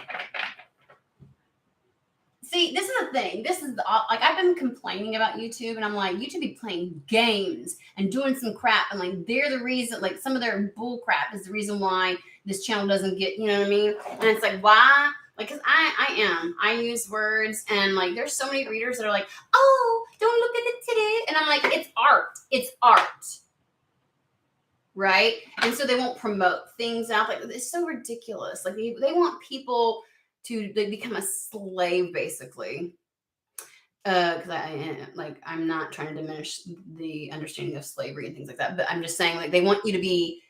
See, this is the thing. This is I've been complaining about YouTube, and I'm like, YouTube be playing games and doing some crap, and they're the reason. Some of their bull crap is the reason why this channel doesn't get. You know what I mean? And it's why? Because I use words, and there's so many readers that are like, oh, don't look at it today, and I'm like, it's art, right? And so they won't promote things out. It's so ridiculous. They want people to become a slave, basically. Because I'm not trying to diminish the understanding of slavery and things like that, but I'm just saying they want you to be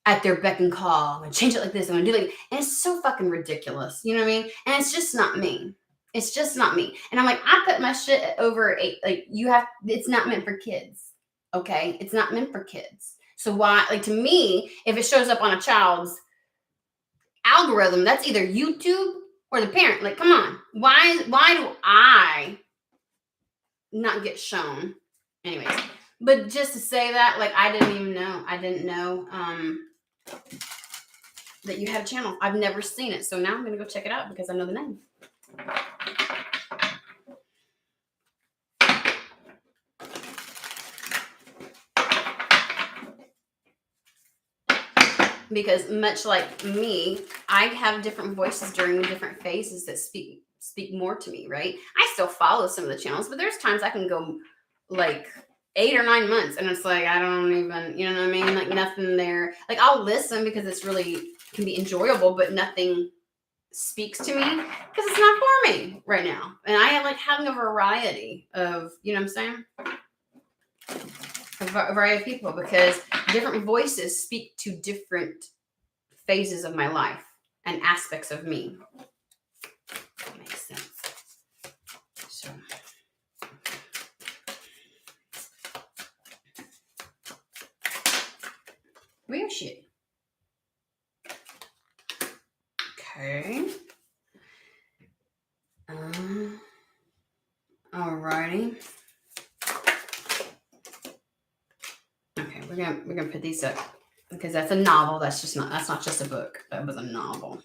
at their beck and call and change it like this and do and it's so fucking ridiculous. You know what I mean? And it's just not me. It's just not me. And I'm like, I put my shit over it's not meant for kids. Okay? It's not meant for kids. So why, to me, if it shows up on a child's algorithm, that's either YouTube or the parent. Come on. Why do I not get shown? Anyways, but just to say that, I didn't know that you had a channel. I've never seen it. So now I'm going to go check it out because I know the name. Because much like me, I have different voices during different phases that speak more to me, right? I still follow some of the channels, but there's times I can go 8 or 9 months, and it's like I don't even, you know what I mean? Like nothing there. Like I'll listen because it's really can be enjoyable, but nothing speaks to me because it's not for me right now. And I am like having a variety of, you know what I'm saying? A variety of people because different voices speak to different phases of my life and aspects of me. That makes sense. So. Where is she? Okay. Alrighty. Okay, we're gonna put these up because that's a novel. That's not just a book. That was a novel.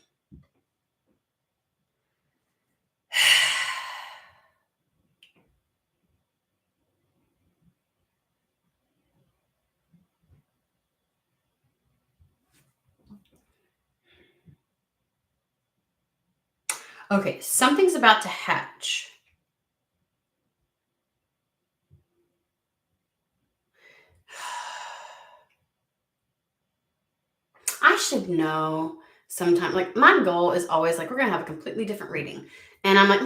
Okay, something's about to hatch. I should know sometime. Like my goal is always like we're gonna have a completely different reading, and I'm like,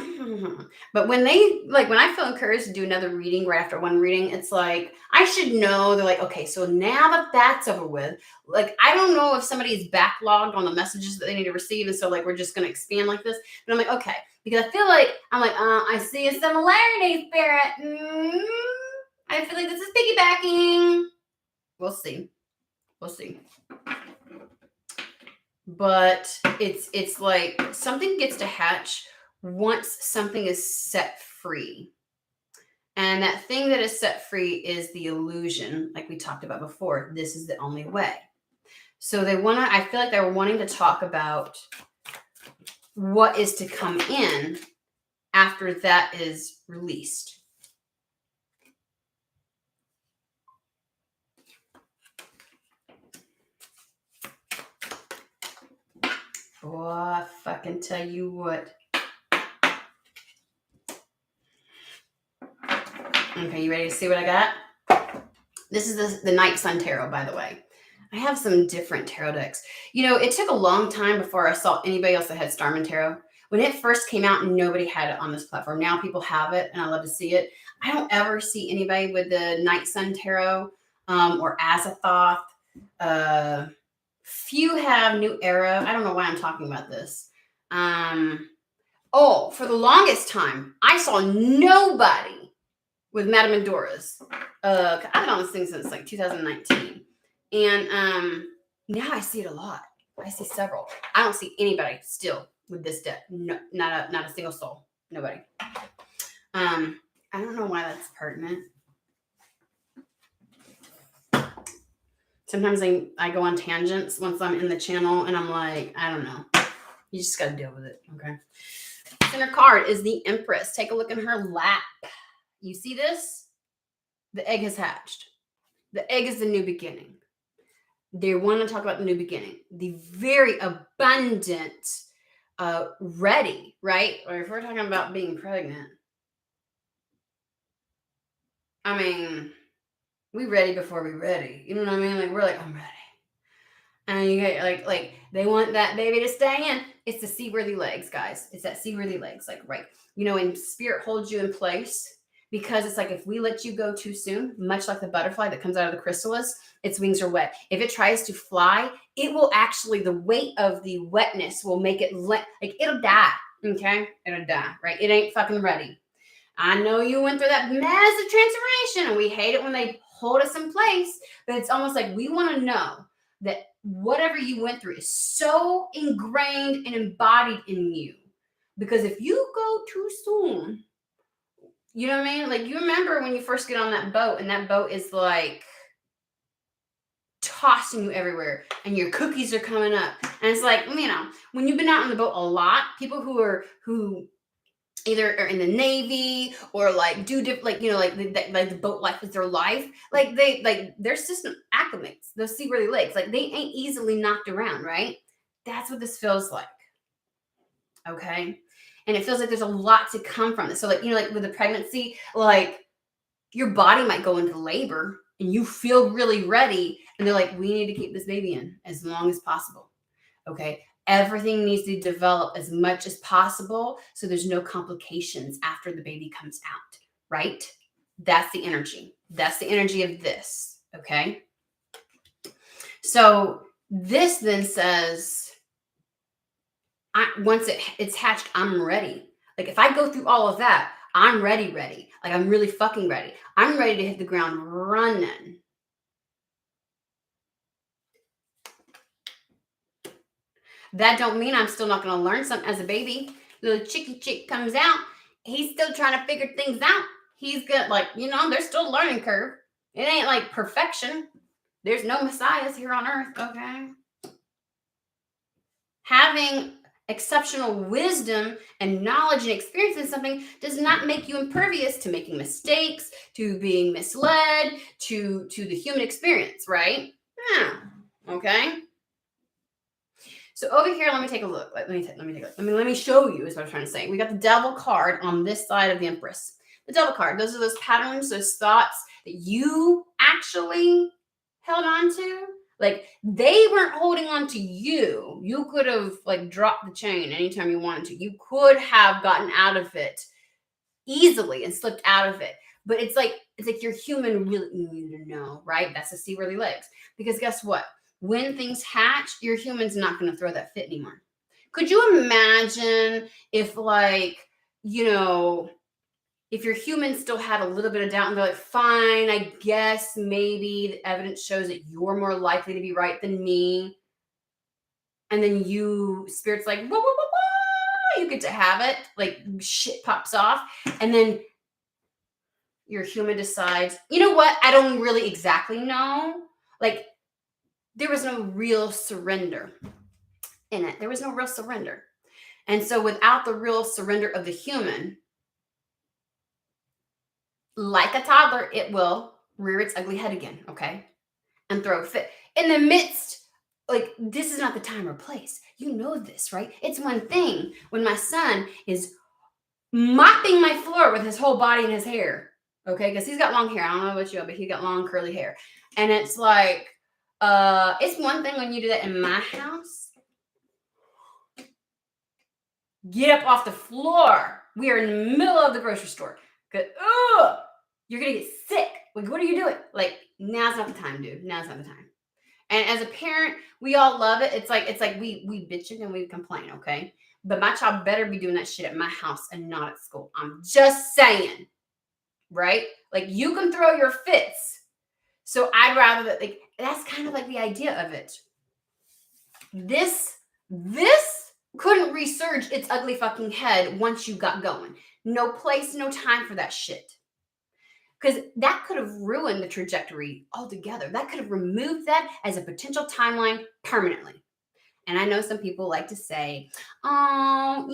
but when I feel encouraged to do another reading right after one reading, it's like I should know. They're like, okay, so now that that's over with, like I don't know if somebody is backlogged on the messages that they need to receive, and so like we're just gonna expand like this. But I'm like, okay, because I feel like I'm like, I see a similarity, Spirit. I feel like this is piggybacking. We'll see. We'll see. But it's like something gets to hatch once something is set free. And that thing that is set free is the illusion, like we talked about before. This is the only way. So I feel like they were wanting to talk about what is to come in after that is released. Oh, I fucking tell you what. Okay, you ready to see what I got? This is the Night Sun Tarot, by the way. I have some different tarot decks. You know, it took a long time before I saw anybody else that had Starman Tarot. When it first came out, nobody had it on this platform. Now people have it, and I love to see it. I don't ever see anybody with the Night Sun Tarot or Azathoth. Few have New Era. I don't know why I'm talking about this. For the longest time, I saw nobody with Madame Medora's. I've been on this thing since like 2019. And now I see it a lot. I see several. I don't see anybody still with this deck. No, not a single soul. Nobody. I don't know why that's pertinent. Sometimes I go on tangents once I'm in the channel and I'm like, I don't know. You just got to deal with it. Okay. Center card is the Empress. Take a look in her lap. You see this? The egg has hatched. The egg is the new beginning. They want to talk about the new beginning. The very abundant, ready, right? Or if we're talking about being pregnant, I mean, we ready before we ready. You know what I mean? Like we're like, I'm ready. And you get like they want that baby to stay in. It's the seaworthy legs, guys. It's that seaworthy legs, like right. You know, and spirit holds you in place. Because it's like if we let you go too soon, much like the butterfly that comes out of the chrysalis, its wings are wet. If it tries to fly, it will actually, the weight of the wetness will make it like it'll die. Okay? It'll die, right? It ain't fucking ready. I know you went through that massive transformation and we hate it when they hold us in place, but it's almost like we want to know that whatever you went through is so ingrained and embodied in you. Because if you go too soon, you know what I mean? Like you remember when you first get on that boat and that boat is like tossing you everywhere and your cookies are coming up. And it's like, you know, when you've been out on the boat a lot, people who either are in the Navy or like do like, you know, like the boat life is their life. Like their system acclimates, those seaworthy legs. Like they ain't easily knocked around, right? That's what this feels like. Okay. And it feels like there's a lot to come from this. So like, you know, like with the pregnancy, like Your body might go into labor and you feel really ready. And they're like, we need to keep this baby in as long as possible. Okay. Everything needs to develop as much as possible so there's no complications after the baby comes out, right? That's the energy. That's the energy of this. Okay. So this then says, once it's hatched, I'm ready. Like if I go through all of that, I'm ready. Like I'm really fucking ready. I'm ready to hit the ground running. That don't mean I'm still not going to learn something as a baby. Little chick comes out. He's still trying to figure things out. He's got there's still a learning curve. It ain't like perfection. There's no messiahs here on earth, okay? Having exceptional wisdom and knowledge and experience in something does not make you impervious to making mistakes, to being misled, to the human experience, right? Yeah. Okay. So over here, let me take a look. Let me take a look. Let me show you is what I'm trying to say. We got the devil card on this side of the Empress. The devil card. Those are those patterns, those thoughts that you actually held on to. Like they weren't holding on to you. You could have dropped the chain anytime you wanted to. You could have gotten out of it easily and slipped out of it. But it's like your human really need to know, right? That's the seaworthy legs. Because guess what? When things hatch, your human's not going to throw that fit anymore. Could you imagine if if your human still had a little bit of doubt and they're like, fine, I guess maybe the evidence shows that you're more likely to be right than me. And then spirit's like, whoa, whoa, whoa, whoa, you get to have it. Like shit pops off. And then your human decides, you know what? I don't really exactly know. Like there was no real surrender in it. There was no real surrender. And so without the real surrender of the human, like a toddler, it will rear its ugly head again, okay? And throw a fit. In the midst, this is not the time or place. You know this, right? It's one thing when my son is mopping my floor with his whole body and his hair, okay? Because he's got long hair. I don't know about you, but he got long curly hair. And it's like, it's one thing when you do that in my house. Get up off the floor. We are in the middle of the grocery store. You're going to get sick. Like, what are you doing? Like, now's not the time, dude. Now's not the time. And as a parent, we all love it. It's like we bitching and we complain, okay? But my child better be doing that shit at my house and not at school. I'm just saying, right? Like, you can throw your fits. So I'd rather that, that's kind of like the idea of it. This couldn't resurge its ugly fucking head once you got going. No place, no time for that shit. Because that could have ruined the trajectory altogether. That could have removed that as a potential timeline permanently. And I know some people like to say, oh,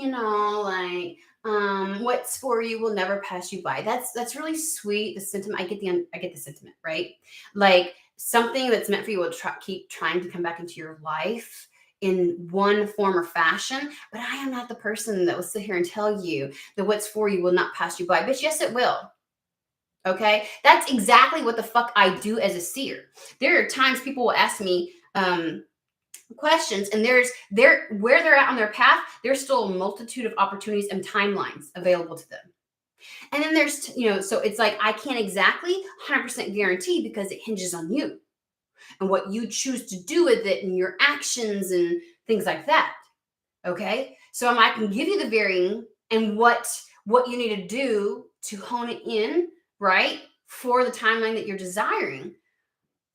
what's for you will never pass you by. That's really sweet. The sentiment, I get the sentiment, right? Like something that's meant for you will keep trying to come back into your life in one form or fashion. But I am not the person that will sit here and tell you that what's for you will not pass you by. Bitch, yes, it will. Okay, that's exactly what the fuck I do as a seer. There are times people will ask me questions, and where they're at on their path, there's still a multitude of opportunities and timelines available to them. And then there's, so it's like I can't exactly 100% guarantee because it hinges on you and what you choose to do with it and your actions and things like that. Okay, so I can give you the varying and what you need to do to hone it in, right, for the timeline that you're desiring.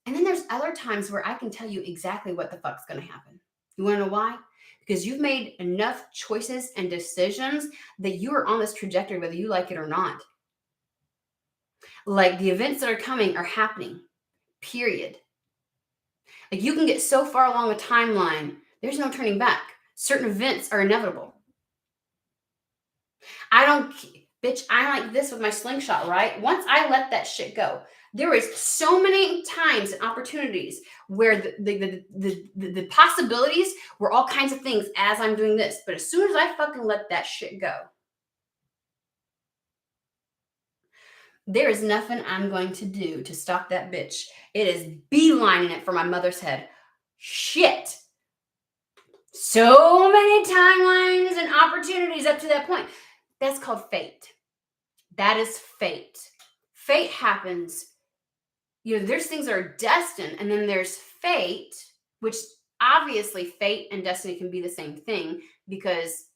And then there's other times where I can tell you exactly what the fuck's going to happen. You want to know why? Because you've made enough choices and decisions that you are on this trajectory, whether you like it or not. Like the events that are coming are happening, period. Like you can get so far along a timeline, there's no turning back. Certain events are inevitable. Bitch, I'm like this with my slingshot, right? Once I let that shit go, there is so many times and opportunities where the possibilities were all kinds of things as I'm doing this. But as soon as I fucking let that shit go, There is nothing I'm going to do to stop that bitch. It is beelining it for my mother's head. Shit. So many timelines and opportunities up to that point. That's called fate. That is fate. Fate happens. There's things that are destined, and then there's fate, which obviously fate and destiny can be the same thing, because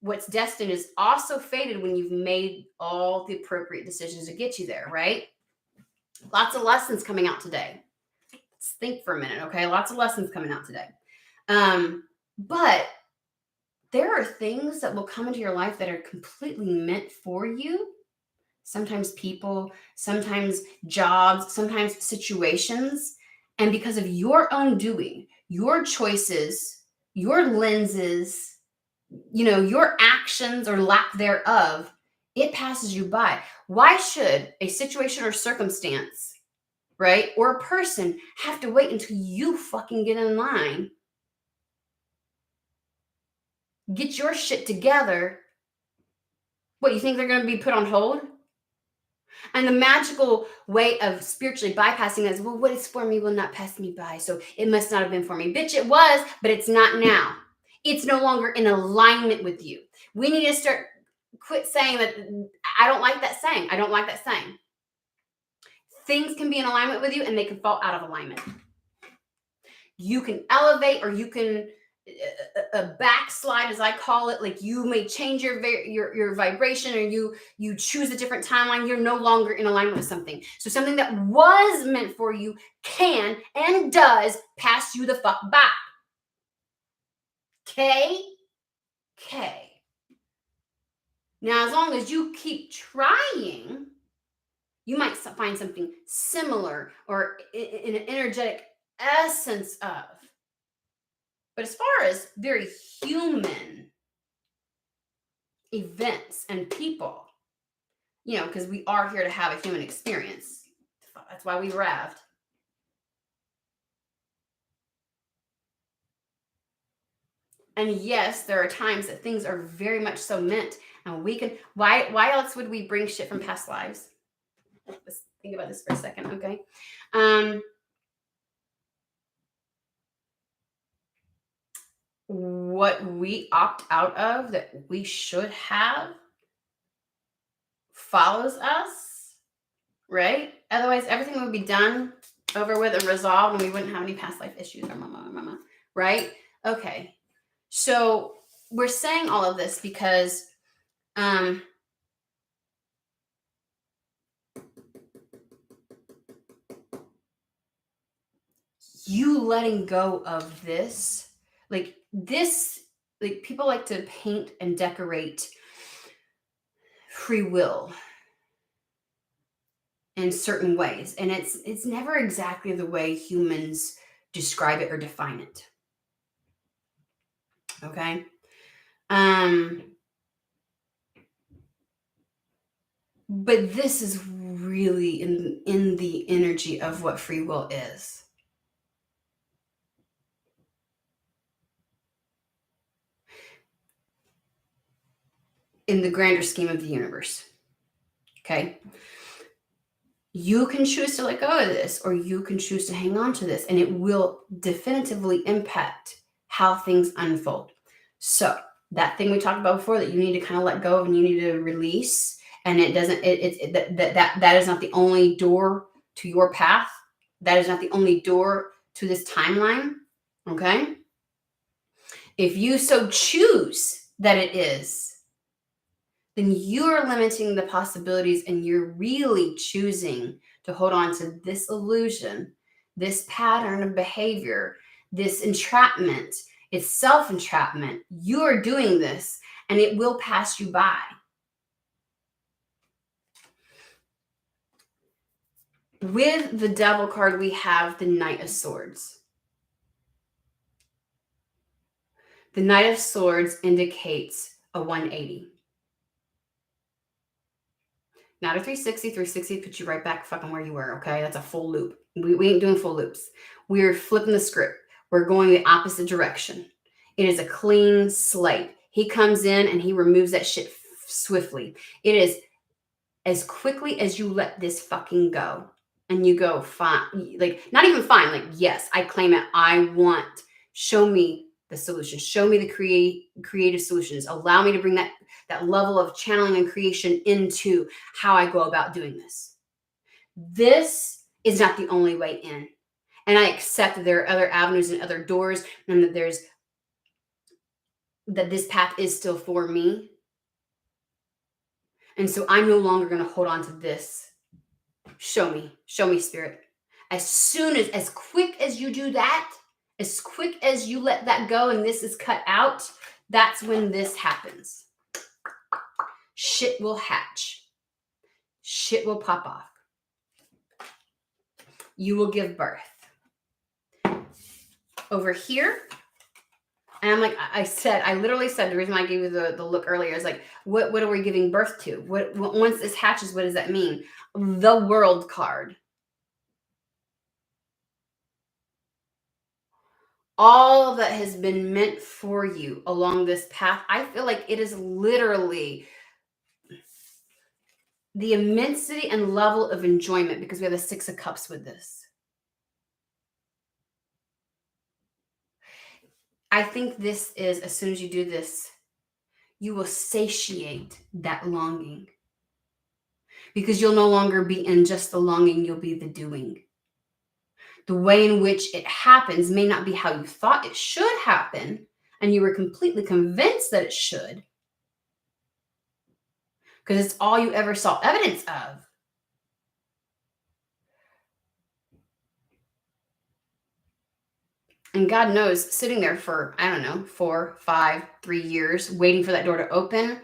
what's destined is also fated when you've made all the appropriate decisions to get you there, right? Lots of lessons coming out today. Let's think for a minute, okay? Lots of lessons coming out today. But there are things that will come into your life that are completely meant for you. Sometimes people, sometimes jobs, sometimes situations. And because of your own doing, your choices, your lenses, your actions or lack thereof, it passes you by. Why should a situation or circumstance, right, or a person have to wait until you fucking get in line, get your shit together? What, you think they're going to be put on hold? And the magical way of spiritually bypassing that is, well, what is for me will not pass me by, so it must not have been for me. Bitch, it was, but it's not now. It's no longer in alignment with you. We need to quit saying that. I don't like that saying. I don't like that saying. Things can be in alignment with you, and they can fall out of alignment. You can elevate, or you can backslide, as I call it. Like, you may change your vibration, or you choose a different timeline. You're no longer in alignment with something. So something that was meant for you can and does pass you the fuck by. Okay. Now, as long as you keep trying, you might find something similar or in an energetic essence of. But as far as very human events and people, because we are here to have a human experience. That's why we raved. And yes, there are times that things are very much so meant, and we can. Why else would we bring shit from past lives? Let's think about this for a second, okay? What we opt out of that we should have follows us, right? Otherwise, everything would be done, over with, and resolved, and we wouldn't have any past life issues, or mama, right? Okay. So we're saying all of this because you letting go of this, like people like to paint and decorate free will in certain ways, and it's never exactly the way humans describe it or define it. Okay. But this is really in the energy of what free will is. In the grander scheme of the universe. Okay. You can choose to let go of this, or you can choose to hang on to this, and it will definitively impact how things unfold. So that thing we talked about before that you need to kind of let go of and you need to release, and it doesn't, that is not the only door to your path. That is not the only door to this timeline. Okay. If you so choose that it is, then you're limiting the possibilities, and you're really choosing to hold on to this illusion, this pattern of behavior, this entrapment. It's self-entrapment. You're doing this, and it will pass you by. With the Devil card, we have the Knight of Swords. The Knight of Swords indicates a 180. Not a 360. 360 puts you right back fucking where you were, okay? That's a full loop. We ain't doing full loops. We're flipping the script. We're going the opposite direction. It is a clean slate. He comes in and he removes that shit swiftly. It is as quickly as you let this fucking go and you go, fine, like, not even fine, like, yes, I claim it. I want, show me the solution, show me the creative solutions, allow me to bring that level of channeling and creation into how I go about doing this. This is not the only way in. And I accept that there are other avenues and other doors, and that this path is still for me. And so I'm no longer going to hold on to this. Show me, Spirit. As quick as you do that, as quick as you let that go and this is cut out, that's when this happens. Shit will hatch. Shit will pop off. You will give birth. Over here, and I'm like, I literally said, the reason I gave you the look earlier is like, what are we giving birth to? What once this hatches, what does that mean? The World card. All that has been meant for you along this path, I feel like it is literally the immensity and level of enjoyment, because we have the Six of Cups with this. I think this is, as soon as you do this, you will satiate that longing, because you'll no longer be in just the longing, you'll be the doing. The way in which it happens may not be how you thought it should happen, and you were completely convinced that it should, because it's all you ever saw evidence of. And God knows, sitting there for, I don't know, 4, 5, 3 years, waiting for that door to open,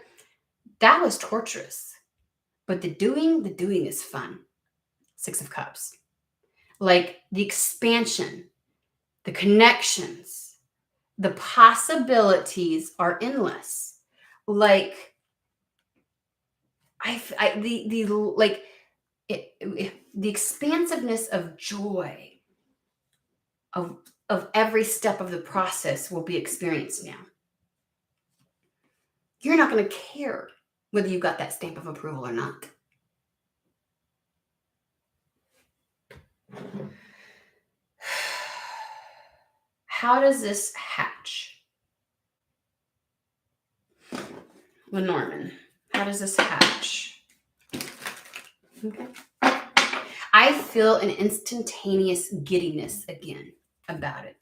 that was torturous. But the doing is fun. Six of Cups. Like the expansion, the connections, the possibilities are endless. Like, the expansiveness of joy of every step of the process will be experienced now. You're not going to care whether you got that stamp of approval or not. How does this hatch? Lenormand, how does this hatch? Okay. I feel an instantaneous giddiness again about it.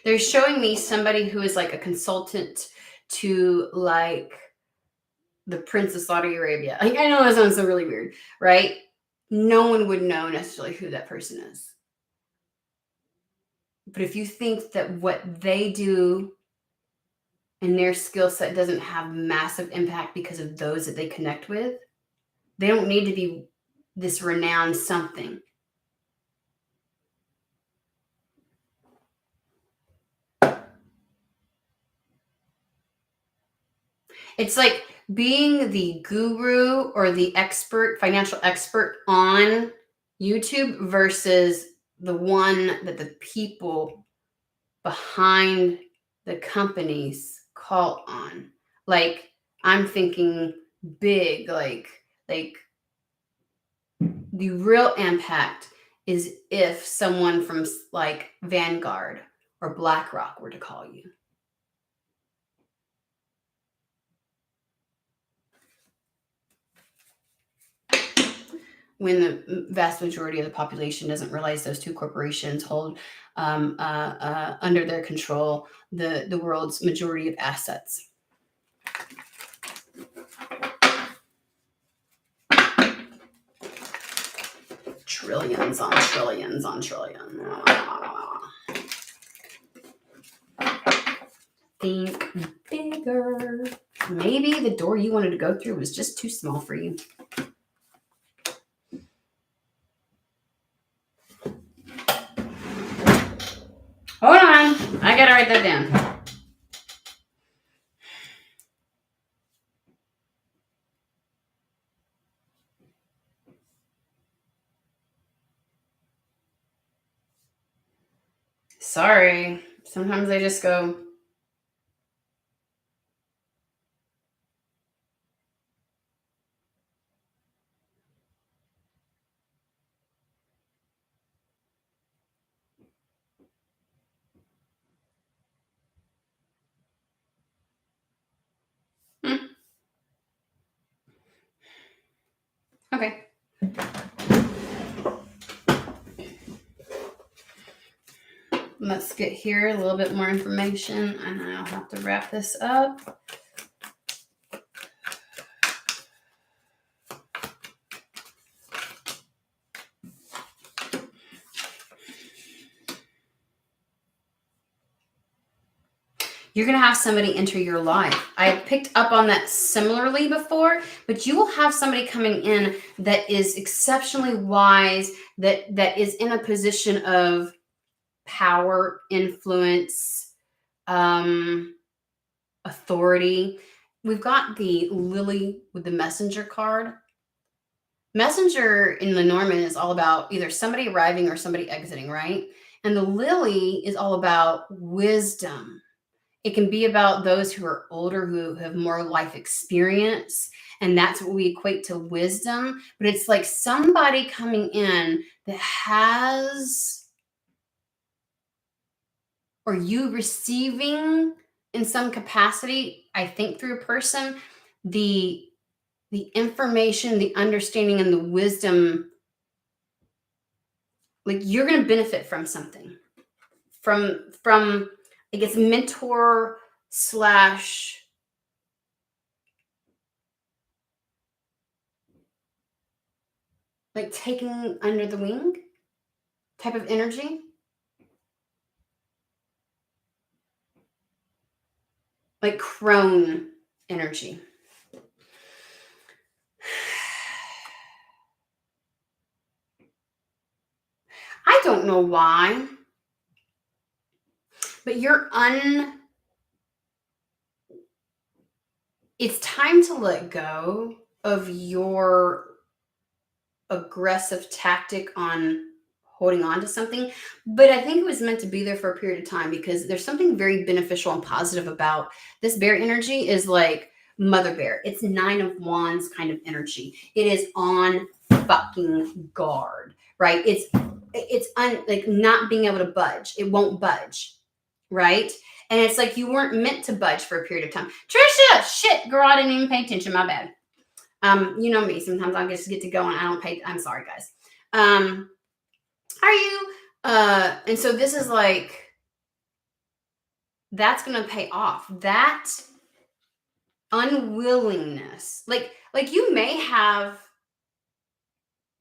They're showing me somebody who is like a consultant to like the Prince of Saudi Arabia. I know that sounds so really weird, right? No one would know necessarily who that person is. But if you think that what they do and their skill set doesn't have massive impact because of those that they connect with, they don't need to be this renowned something. It's like being the guru or the expert, financial expert on YouTube versus the one that the people behind the companies call on. Like, I'm thinking big, like the real impact is if someone from like Vanguard or BlackRock were to call you. When the vast majority of the population doesn't realize those two corporations hold under their control the world's majority of assets. Trillions on trillions on trillions. Think bigger. Maybe the door you wanted to go through was just too small for you. Hold on. I gotta write that down. Sorry. Sometimes they just go. Hmm. Okay. Let's get here a little bit more information, and I'll have to wrap this up. You're going to have somebody enter your life. I picked up on that similarly before, but you will have somebody coming in that is exceptionally wise, that is in a position of power, influence, authority. We've got the lily with the messenger card. Messenger in Lenormand is all about either somebody arriving or somebody exiting, right? And the lily is all about wisdom. It can be about those who are older, who have more life experience. And that's what we equate to wisdom. But it's like somebody coming in that has, or you receiving in some capacity, I think through a person, the information, the understanding, and the wisdom. Like you're going to benefit from something. From I guess mentor slash like taking under the wing type of energy. Like crone energy. I don't know why, but it's time to let go of your aggressive tactic on holding on to something. But I think it was meant to be there for a period of time because there's something very beneficial and positive about this bear energy is like mother bear. It's 9 of Wands kind of energy. It is on fucking guard, right? It's like not being able to budge. It won't budge, right? And it's like you weren't meant to budge for a period of time. Trisha, shit, girl, I didn't even pay attention. My bad. You know me. Sometimes I just get to go and I don't pay. I'm sorry, guys. How are you? And so this is like that's gonna pay off. That unwillingness, like you may have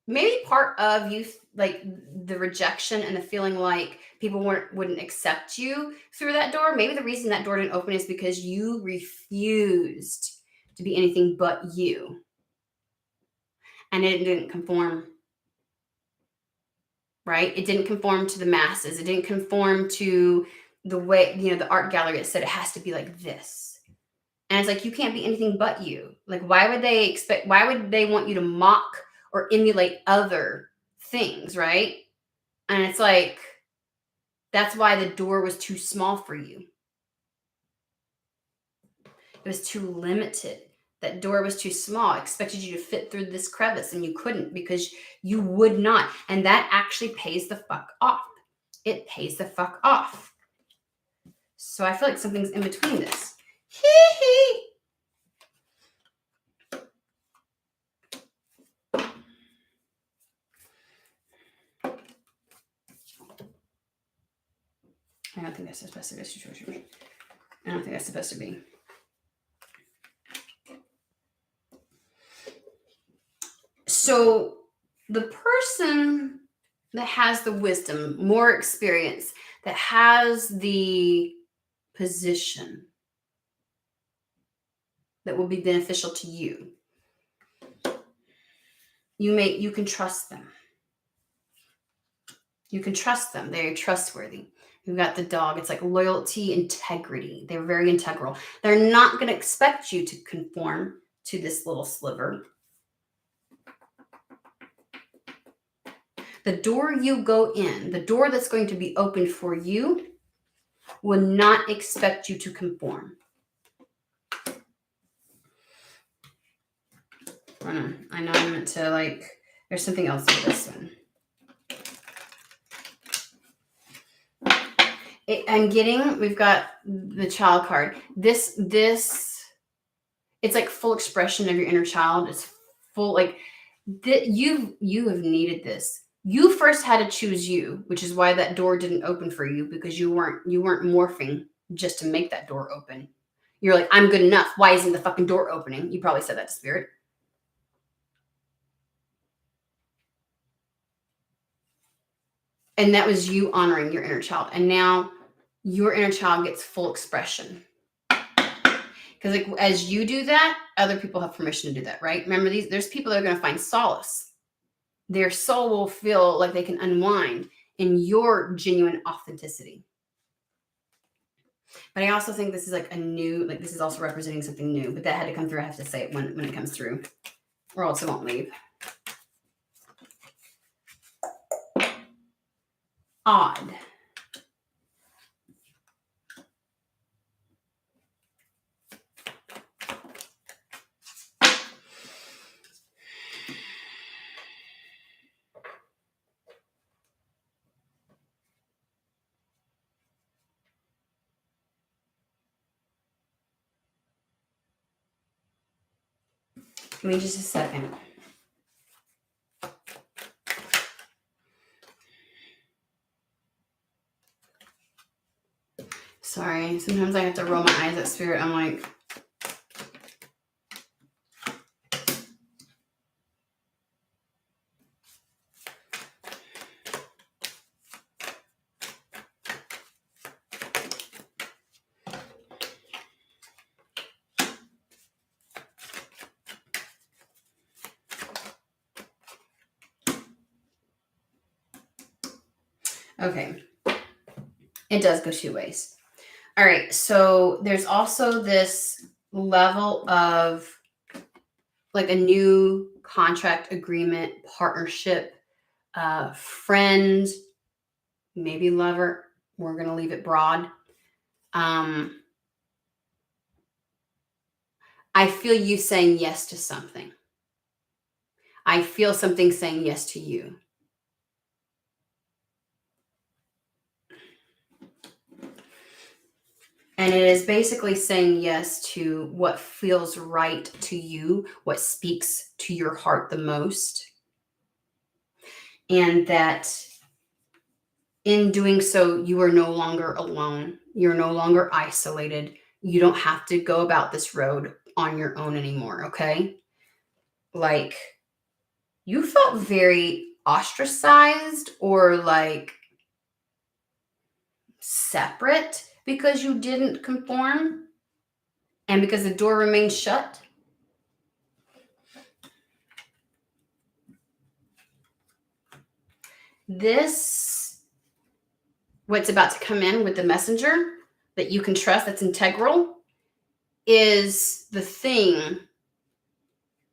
maybe part of you like the rejection and the feeling like people wouldn't accept you through that door. Maybe the reason that door didn't open is because you refused to be anything but you, and it didn't conform. Right? It didn't conform to the masses. It didn't conform to the way, the art gallery that said it has to be like this. And it's like, you can't be anything but you. Like, why would they want you to mock or emulate other things, right? And it's like, that's why the door was too small for you. It was too limited. That door was too small. I expected you to fit through this crevice and you couldn't because you would not. And that actually pays the fuck off. It pays the fuck off. So I feel like something's in between this. Hee I don't think that's supposed to be. I don't think that's supposed to be. So the person that has the wisdom, more experience, that has the position that will be beneficial to you, you can trust them. You can trust them. They're trustworthy. You've got the dog. It's like loyalty, integrity. They're very integral. They're not going to expect you to conform to this little sliver. The door you go in, the door that's going to be opened for you, will not expect you to conform. I know I meant to like, there's something else with this one. We've got the child card. This, it's like full expression of your inner child. It's full, like, you have needed this. You first had to choose you, which is why that door didn't open for you, because you weren't morphing just to make that door open. You're like, I'm good enough. Why isn't the fucking door opening? You probably said that to Spirit. And that was you honoring your inner child. And now your inner child gets full expression. Because like as you do that, other people have permission to do that, right? Remember, there's people that are going to find solace. Their soul will feel like they can unwind in your genuine authenticity. But I also think this is like a new, like this is also representing something new, but that had to come through. I have to say it when it comes through, or else it won't leave. Odd. Give me just a second. Sorry, sometimes I have to roll my eyes at Spirit. I'm like, okay. It does go two ways. All right, so there's also this level of like a new contract, agreement, partnership, friend, maybe lover. We're going to leave it broad. I feel you saying yes to something. I feel something saying yes to you. And it is basically saying yes to what feels right to you, what speaks to your heart the most. And that in doing so, you are no longer alone. You're no longer isolated. You don't have to go about this road on your own anymore, okay? Like, you felt very ostracized or like separate because you didn't conform and because the door remained shut. This, what's about to come in with the messenger that you can trust, that's integral, is the thing,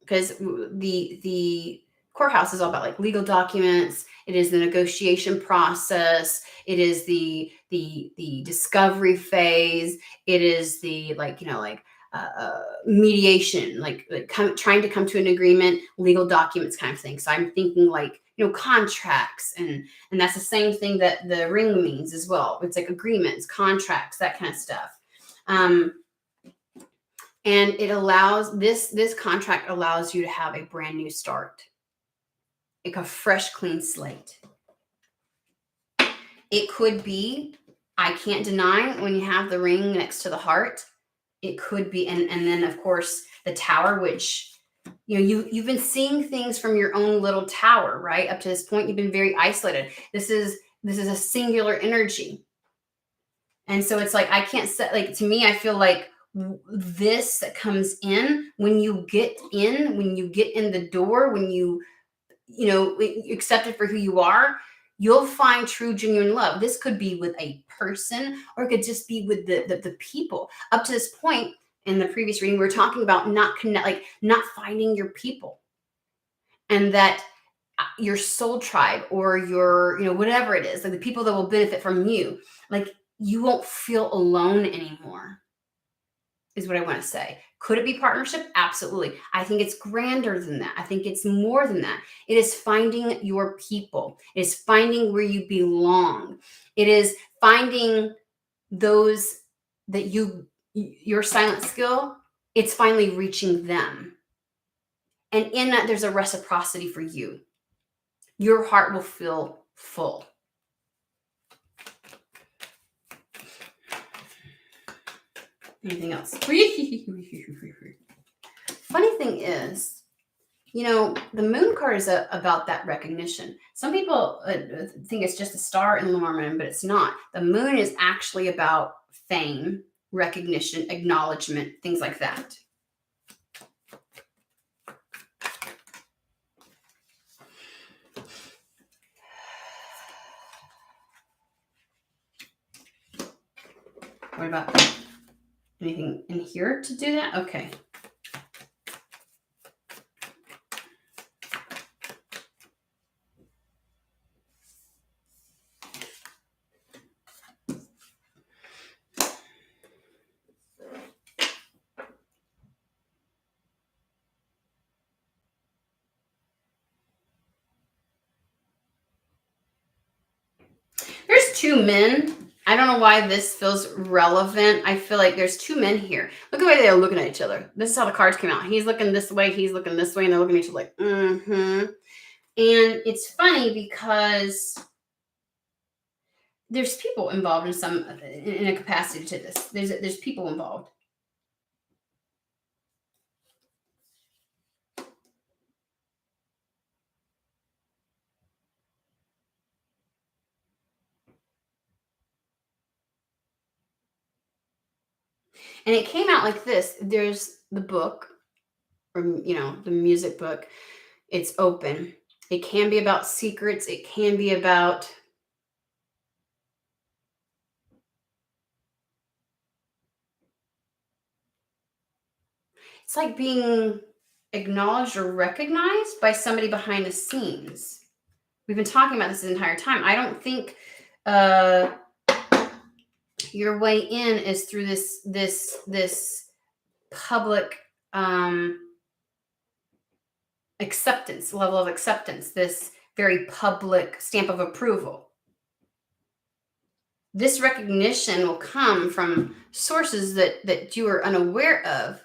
because the courthouse is all about like legal documents. It is the negotiation process. It is the discovery phase. It is the mediation, trying to come to an agreement, legal documents kind of thing. So I'm thinking like, contracts, and that's the same thing that the ring means as well. It's like agreements, contracts, that kind of stuff. And it allows this contract allows you to have a brand new start, like a fresh, clean slate. It could be, I can't deny, when you have the ring next to the heart, it could be, and then of course the tower, which you've been seeing things from your own little tower, right? Up to this point, you've been very isolated. This is a singular energy, and so it's like I can't set, like, to me, I feel like this that comes in when you get in the door, when you accept it for who you are, you'll find true, genuine love. This could be with a person, or it could just be with the people. Up to this point in the previous reading, we were talking about not finding your people, and that your soul tribe or your, whatever it is, like the people that will benefit from you. Like you won't feel alone anymore, is what I want to say. Could it be partnership? Absolutely. I think it's grander than that. I think it's more than that. It is finding your people. It is finding where you belong. It is finding those that your silent skill, it's finally reaching them. And in that, there's a reciprocity for you. Your heart will feel full. Anything else? Funny thing is, the moon card is about that recognition. Some people think it's just a star in lunar moon, but it's not. The moon is actually about fame, recognition, acknowledgement, things like that. What about anything in here to do that? Okay. There's two men. I don't know why this feels relevant. I feel like there's two men here. Look at the way they're looking at each other. This is how the cards came out. He's looking this way. He's looking this way. And they're looking at each other like, And it's funny because there's people involved in a capacity to this. There's people involved. And it came out like this. There's the book, or, the music book. It's open. It can be about secrets. It can be about it's like being acknowledged or recognized by somebody behind the scenes. We've been talking about this the entire time. I don't think your way in is through this public level of acceptance, this very public stamp of approval. This recognition will come from sources that you are unaware of.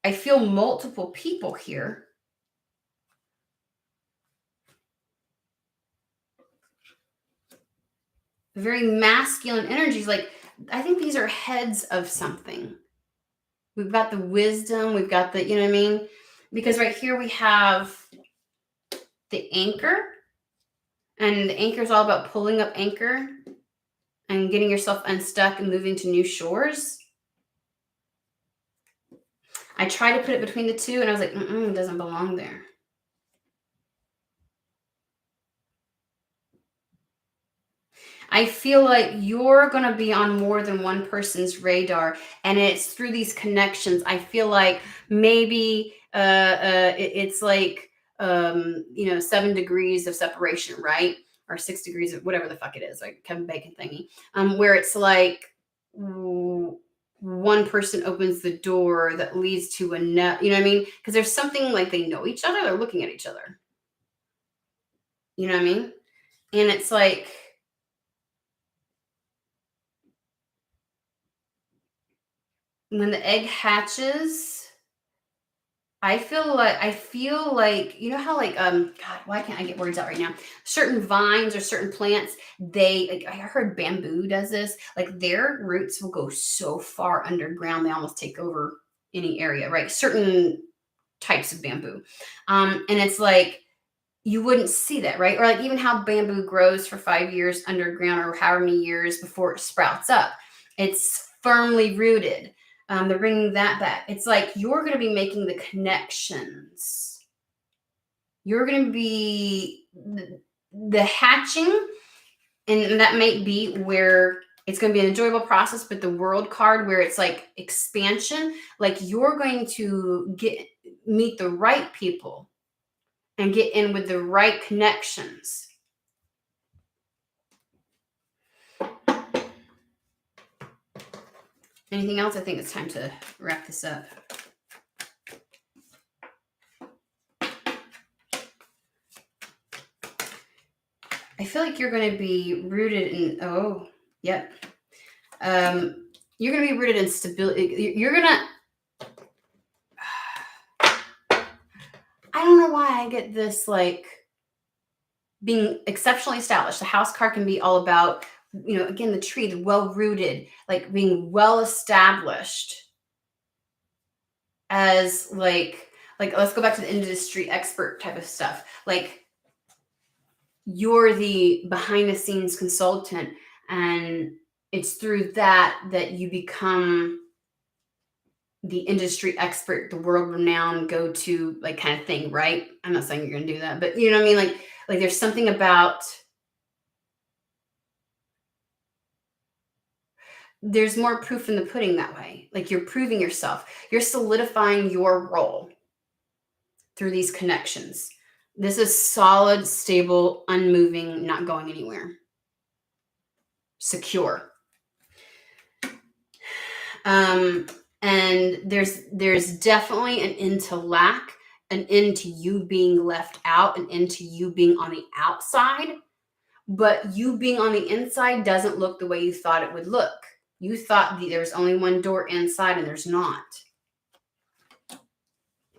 I feel multiple people here. Very masculine energies. Like, I think these are heads of something. We've got the wisdom. We've got the, you know what I mean? Because right here we have the anchor. And the anchor is all about pulling up anchor and getting yourself unstuck and moving to new shores. I tried to put it between the two, and I was like, it doesn't belong there. I feel like you're going to be on more than one person's radar, and it's through these connections. I feel like maybe it's like 7 degrees of separation, right? Or 6 degrees of whatever the fuck it is, like Kevin Bacon thingy, where it's like one person opens the door that leads to another. You know what I mean? Because there's something like they know each other. They're looking at each other. You know what I mean? And it's like, when the egg hatches, I feel like you know how like God, why can't I get words out right now? Certain vines or certain plants, I heard bamboo does this. Like their roots will go so far underground, they almost take over any area, right? Certain types of bamboo. And it's like you wouldn't see that, right? Or like even how bamboo grows for 5 years underground or however many years before it sprouts up. It's firmly rooted. They're bringing that back. It's like you're going to be making the connections. You're going to be the hatching, and that might be where it's going to be an enjoyable process. But the world card, where it's like expansion, like you're going to meet the right people and get in with the right connections. Anything else? I think it's time to wrap this up. I feel like you're going to be rooted in, you're going to be rooted in stability. You're going to, I don't know why I get this, like, being exceptionally established. The house card can be all about, again, the tree, the well-rooted, like being well-established as like, let's go back to the industry expert type of stuff. Like, you're the behind the scenes consultant, and it's through that you become the industry expert, the world renowned go-to, like, kind of thing, right? I'm not saying you're going to do that, but you know what I mean? Like there's something about, there's more proof in the pudding that way. Like, you're proving yourself. You're solidifying your role through these connections. This is solid, stable, unmoving, not going anywhere. Secure. And there's definitely an end to lack, an end to you being left out, an end to you being on the outside. But you being on the inside doesn't look the way you thought it would look. You thought there's only one door inside, and there's not.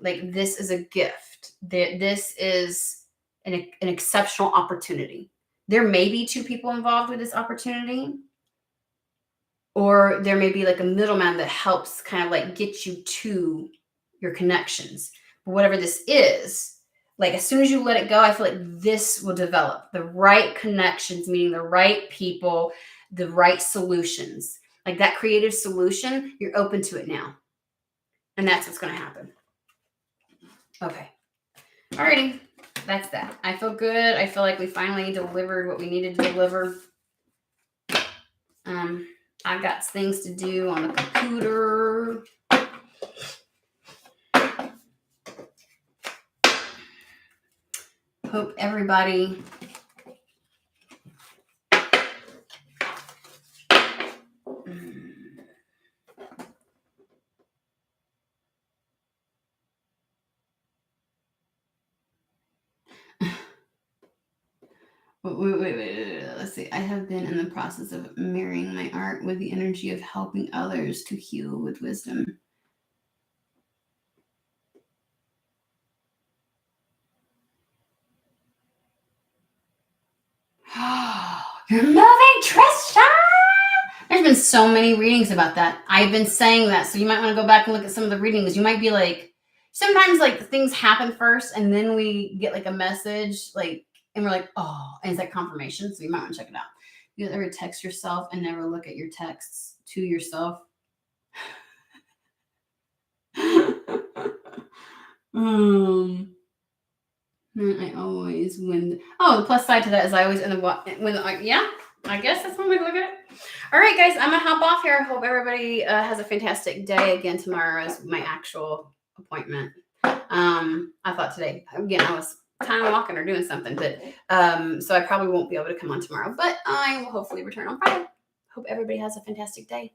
Like, this is a gift. This is an exceptional opportunity. There may be two people involved with this opportunity, or there may be like a middleman that helps kind of like get you to your connections. But whatever this is, like, as soon as you let it go, I feel like this will develop. The right connections, meaning the right people, the right solutions. Like, that creative solution, you're open to it now. And that's what's going to happen. Okay. Alrighty. That's that. I feel good. I feel like we finally delivered what we needed to deliver. I've got things to do on the computer. Hope everybody Wait. Let's see. I have been in the process of marrying my art with the energy of helping others to heal with wisdom. You're moving, Trisha! There's been so many readings about that. I've been saying that, so you might want to go back and look at some of the readings. You might be like, sometimes like things happen first, and then we get like a message, like, and we're like, oh, and it's like confirmation. So you might want to check it out. You ever text yourself and never look at your texts to yourself? I always win. Oh, the plus side to that is I always yeah, I guess that's one way to look at it. All right, guys, I'm gonna hop off here. I hope everybody has a fantastic day. Again, tomorrow is my actual appointment. I thought today, again, I was kind of walking or doing something, but so I probably won't be able to come on tomorrow, but I will hopefully return on Friday. Hope everybody has a fantastic day.